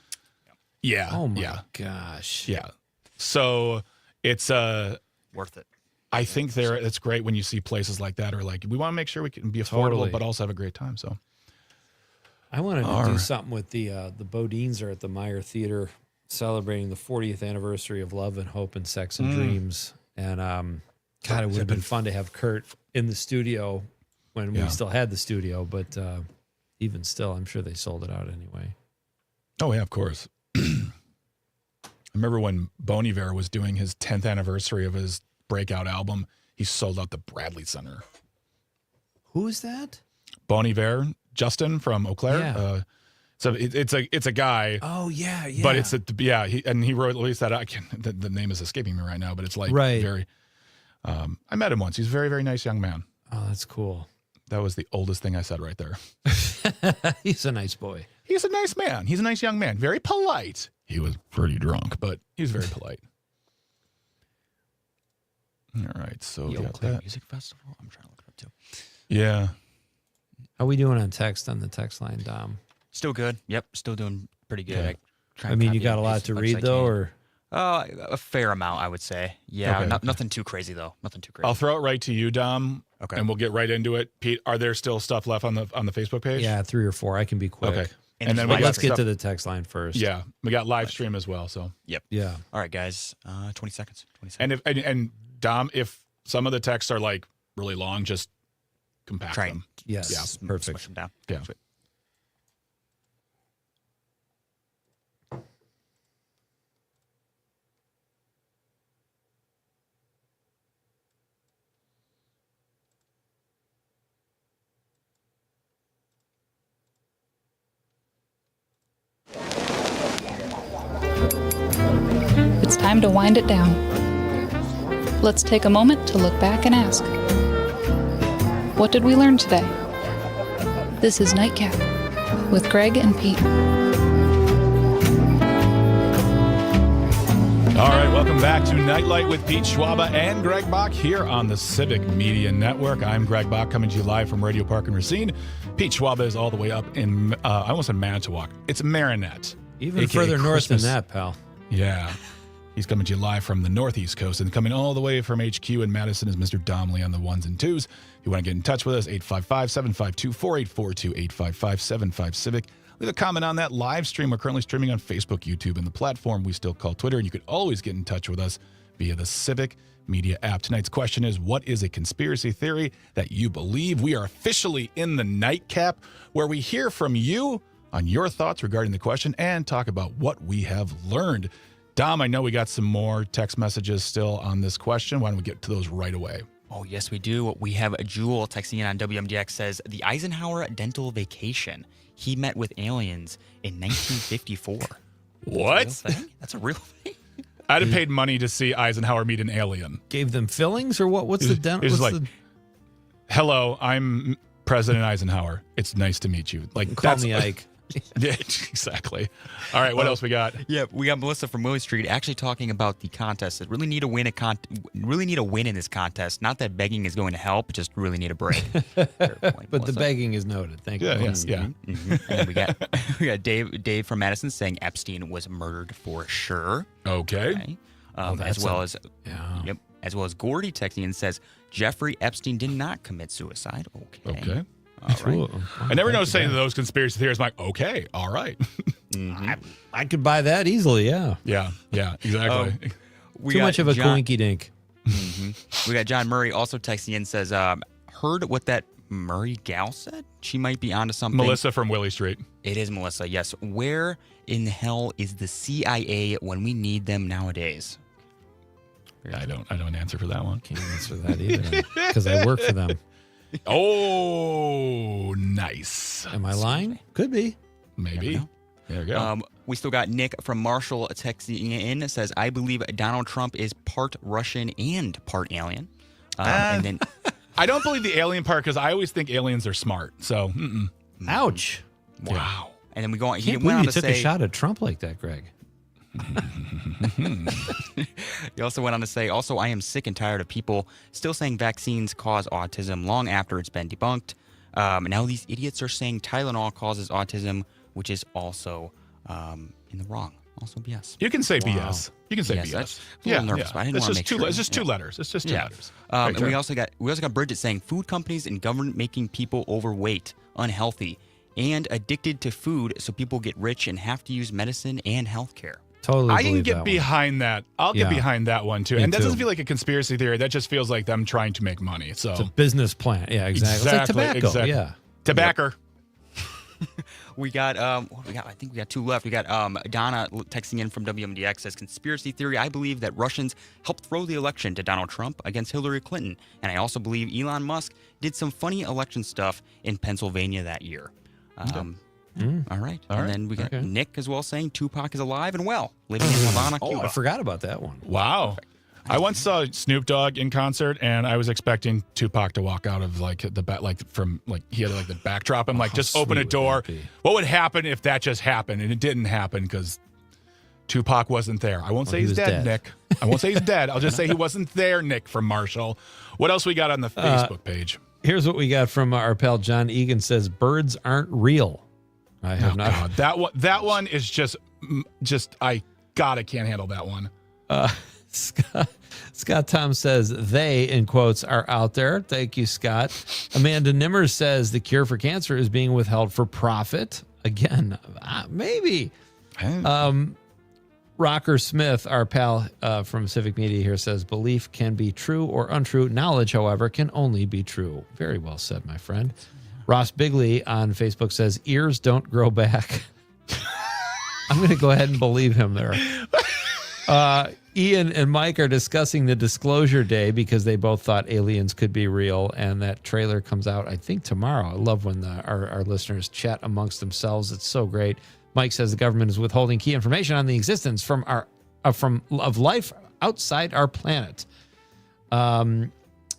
E: Yeah.
D: Oh my gosh.
E: Yeah. So it's
F: worth it.
E: I think it's great when you see places like that, or like, we want to make sure we can be affordable,
D: Totally.
E: but also have a great time. So
D: I wanted to do something with the Bodines are at the Meyer Theater celebrating the 40th anniversary of Love and Hope and Sex and Dreams. And God, it would have been fun to have Kurt in the studio when we still had the studio, but even still, I'm sure they sold it out anyway.
E: Oh, yeah, of course. I remember when Bon Iver was doing his 10th anniversary of his breakout album, he sold out the Bradley Center.
D: Who is that?
E: Bon Iver, Justin from Eau Claire.
D: Yeah.
E: So it's a guy.
D: Oh yeah, yeah.
E: But he wrote at least that. The name is escaping me right now, but it's like very. I met him once. He's a very, very nice young man.
D: Oh, that's cool.
E: That was the oldest thing I said right there.
D: He's a nice boy.
E: He's a nice man. He's a nice young man. Very polite. He was pretty drunk, but he's very polite. All right, so
F: the Eau Claire Music Festival. I'm trying to look it up too.
E: Yeah.
D: How are we doing on text on the text line, Dom?
F: Still good. Yep, still doing pretty good.
D: Yeah. I mean, you got a lot to read though, or
F: a fair amount, I would say. Yeah,
E: Okay.
F: Nothing too crazy though. Nothing too crazy.
E: I'll throw it right to you, Dom.
F: Okay.
E: And we'll get right into it. Pete, are there still stuff left on the Facebook page?
D: yeah, 3 or 4. I can be quick.
E: Okay.
F: And
E: then
F: there's
E: we
D: Let's
E: got
D: get
E: stuff,
D: to the text line first.
E: Yeah, we got live stream as well. So
F: Yep.
D: Yeah.
F: All right, guys. 20 seconds. 20 seconds.
E: and Dom, if some of the texts are like really long, just compact
F: Try
E: them.
D: Yes.
F: Yeah,
D: Perfect.
F: Smush them down.
E: Yeah.
F: Sweet.
N: It's time to wind it down. Let's take a moment to look back and ask, what did we learn today? This is Nightcap with Greg and Pete.
E: All right, welcome back to Nite Lite with Pete Schwaba and Greg Bach here on the Civic Media Network. I'm Greg Bach, coming to you live from Radio Park and Racine. Pete Schwaba is all the way up in, I almost said Manitowoc. It's Marinette.
D: Even
E: aka
D: further north than
E: Christmas.
D: that, pal.
E: Yeah. He's coming to you live from the Northeast Coast, and coming all the way from HQ in Madison is Mr. Domley on the ones and twos. If you want to get in touch with us, 855-752-4842, 855-75-CIVIC. Leave a comment on that live stream. We're currently streaming on Facebook, YouTube, and the platform we still call Twitter, and you could always get in touch with us via the Civic Media app. Tonight's question is, what is a conspiracy theory that you believe? We are officially in the Nightcap, where we hear from you on your thoughts regarding the question and talk about what we have learned. Dom, I know we got some more text messages still on this question. Why don't we get to those right away?
F: Oh, yes, we do. We have Jewel texting in on WMDX, says, the Eisenhower dental vacation. He met with aliens in 1954.
E: What?
F: That's a real thing?
E: I'd have paid money to see Eisenhower meet an alien.
D: Gave them fillings or what? What's the dental?
E: It's like, hello, I'm President Eisenhower. It's nice to meet you. Like,
D: Call me Ike.
E: Yeah, exactly. All right, what else we got?
F: Yeah, we got Melissa from Willie Street actually talking about the contest. That really need to win really need a win in this contest. Not that begging is going to help, just really need a break. Fair point,
D: But the begging is noted. Thank you.
E: Yes, yeah.
F: Mm-hmm. And we got Dave from Madison saying Epstein was murdered for sure.
E: Okay.
F: As well as Gordy texting and says Jeffrey Epstein did not commit suicide. Okay. All right.
E: I never know saying those conspiracy theories. I'm like, okay, all right.
D: I could buy that easily. Yeah.
E: Yeah, exactly.
D: Too much of a coinky dink.
F: We got John Murray also texting in, says, heard what that Murray gal said? She might be onto something.
E: Melissa from Willie Street.
F: It is Melissa, yes. Where in the hell is the CIA when we need them nowadays?
E: I don't answer for that one.
D: Can't answer that either because I work for them.
E: Oh, nice.
D: Am I lying? Could be.
E: Maybe. There we go.
F: We still got Nick from Marshall texting in. Says, I believe Donald Trump is part Russian and part alien. And then
E: I don't believe the alien part because I always think aliens are smart. So,
D: ouch.
F: Wow. Yeah. And then we go on.
D: Can't believe you took a shot at Trump like that, Greg.
F: He also went on to say, I am sick and tired of people still saying vaccines cause autism long after it's been debunked. Now these idiots are saying Tylenol causes autism, which is also in the wrong. Also BS.
E: You can say BS. You can say BS.
F: That's a little nervous, but I didn't want to make sure.
E: It's just two letters. It's just two letters.
F: And we also got Bridget saying food companies and government making people overweight, unhealthy, and addicted to food, so people get rich and have to use medicine and healthcare.
D: Totally.
E: I can get behind that. I'll get behind that one too.
D: Me
E: And that
D: too.
E: doesn't feel like a conspiracy theory. That just feels like them trying to make money. So
D: It's a business plan. Yeah, exactly. It's like tobacco.
E: Exactly.
D: Yeah.
E: Tobacco.
F: We got I think we got two left. We got Donna texting in from WMDX says conspiracy theory. I believe that Russians helped throw the election to Donald Trump against Hillary Clinton, and I also believe Elon Musk did some funny election stuff in Pennsylvania that year. All right. And then we got Nick as well saying Tupac is alive and well, living in Havana, Cuba.
D: I forgot about that one.
E: Wow. I once saw Snoop Dogg in concert, and I was expecting Tupac to walk out of like the back, like from like he had like the backdrop and like just open a door. What would happen if that just happened? And it didn't happen because Tupac wasn't there. I won't say he's dead, Nick. I won't say he's dead. I'll just say he wasn't there, Nick from Marshall. What else we got on the Facebook page?
D: Here's what we got from our pal John Egan says birds aren't real. I have not.
E: God. That one is just I can't handle that one.
D: Scott Tom says they, in quotes, are out there. Thank you, Scott. Amanda Nimmer says the cure for cancer is being withheld for profit. Again, maybe. Rocker Smith, our pal from Civic Media here, says belief can be true or untrue. Knowledge, however, can only be true. Very well said, my friend. Ross Bigley on Facebook says ears don't grow back. I'm going to go ahead and believe him there. Ian and Mike are discussing the Disclosure Day because they both thought aliens could be real, and that trailer comes out, I think, tomorrow. I love when our listeners chat amongst themselves. It's so great. Mike says the government is withholding key information on the existence of life outside our planet.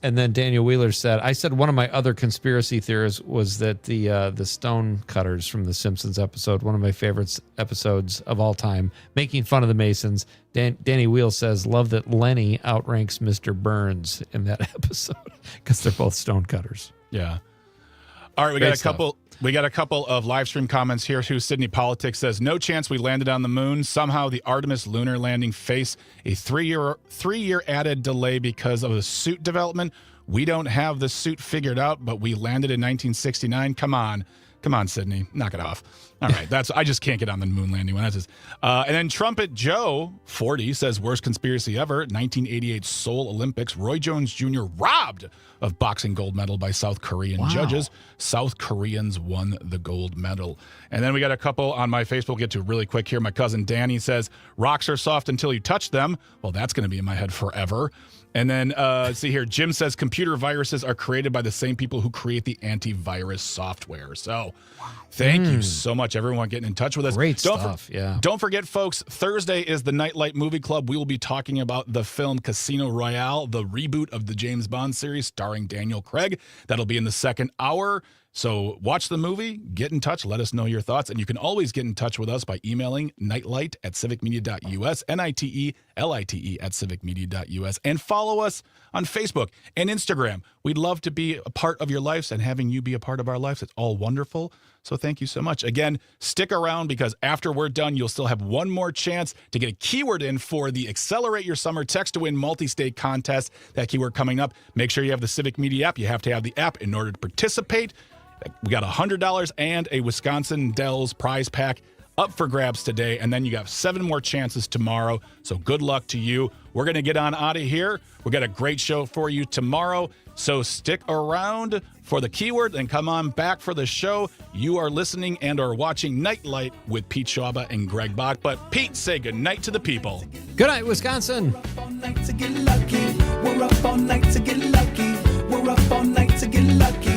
D: And then Daniel Wheeler said, I said one of my other conspiracy theories was that the stone cutters from the Simpsons episode, one of my favorite episodes of all time, making fun of the Masons. Danny Wheel says, love that Lenny outranks Mr. Burns in that episode because they're both stone cutters.
E: Yeah. All right, we got a couple. We got a couple of live stream comments here too. Sydney Politics says, no chance we landed on the moon. Somehow the Artemis lunar landing faced a three-year added delay because of the suit development. We don't have the suit figured out, but we landed in 1969. Come on, Sydney, knock it off. All right, I just can't get on the moon landing one. That's just, and then Trumpet Joe 40 says worst conspiracy ever. 1988 Seoul Olympics. Roy Jones Jr. robbed of boxing gold medal by South Korean judges. South Koreans won the gold medal. And then we got a couple on my Facebook. We'll get to really quick here. My cousin Danny says rocks are soft until you touch them. Well, that's going to be in my head forever. And then, see here, Jim says computer viruses are created by the same people who create the antivirus software. So thank you so much, everyone, getting in touch with us.
D: Great stuff, yeah.
E: Don't forget, folks, Thursday is the Nite Lite Movie Club. We will be talking about the film Casino Royale, the reboot of the James Bond series starring Daniel Craig. That'll be in the second hour. So watch the movie, get in touch, let us know your thoughts. And you can always get in touch with us by emailing nitelite@civicmedia.us, NITELITE at civicmedia.us, and follow us on Facebook and Instagram. We'd love to be a part of your lives, and having you be a part of our lives, it's all wonderful. So thank you so much. Again, stick around because after we're done, you'll still have one more chance to get a keyword in for the Accelerate Your Summer Text to Win multi-state contest. That keyword coming up. Make sure you have the Civic Media app. You have to have the app in order to participate. We got $100 and a Wisconsin Dells prize pack up for grabs today, and then you got 7 more chances tomorrow. So good luck to you. We're going to get on out of here. We got a great show for you tomorrow. So stick around for the keyword and come on back for the show. You are listening and are watching Nite Lite with Pete Schwaba and Greg Bach. But Pete, say good night to the people.
D: Good night, Wisconsin.
O: We're up all night to get lucky. We're up all night to get lucky.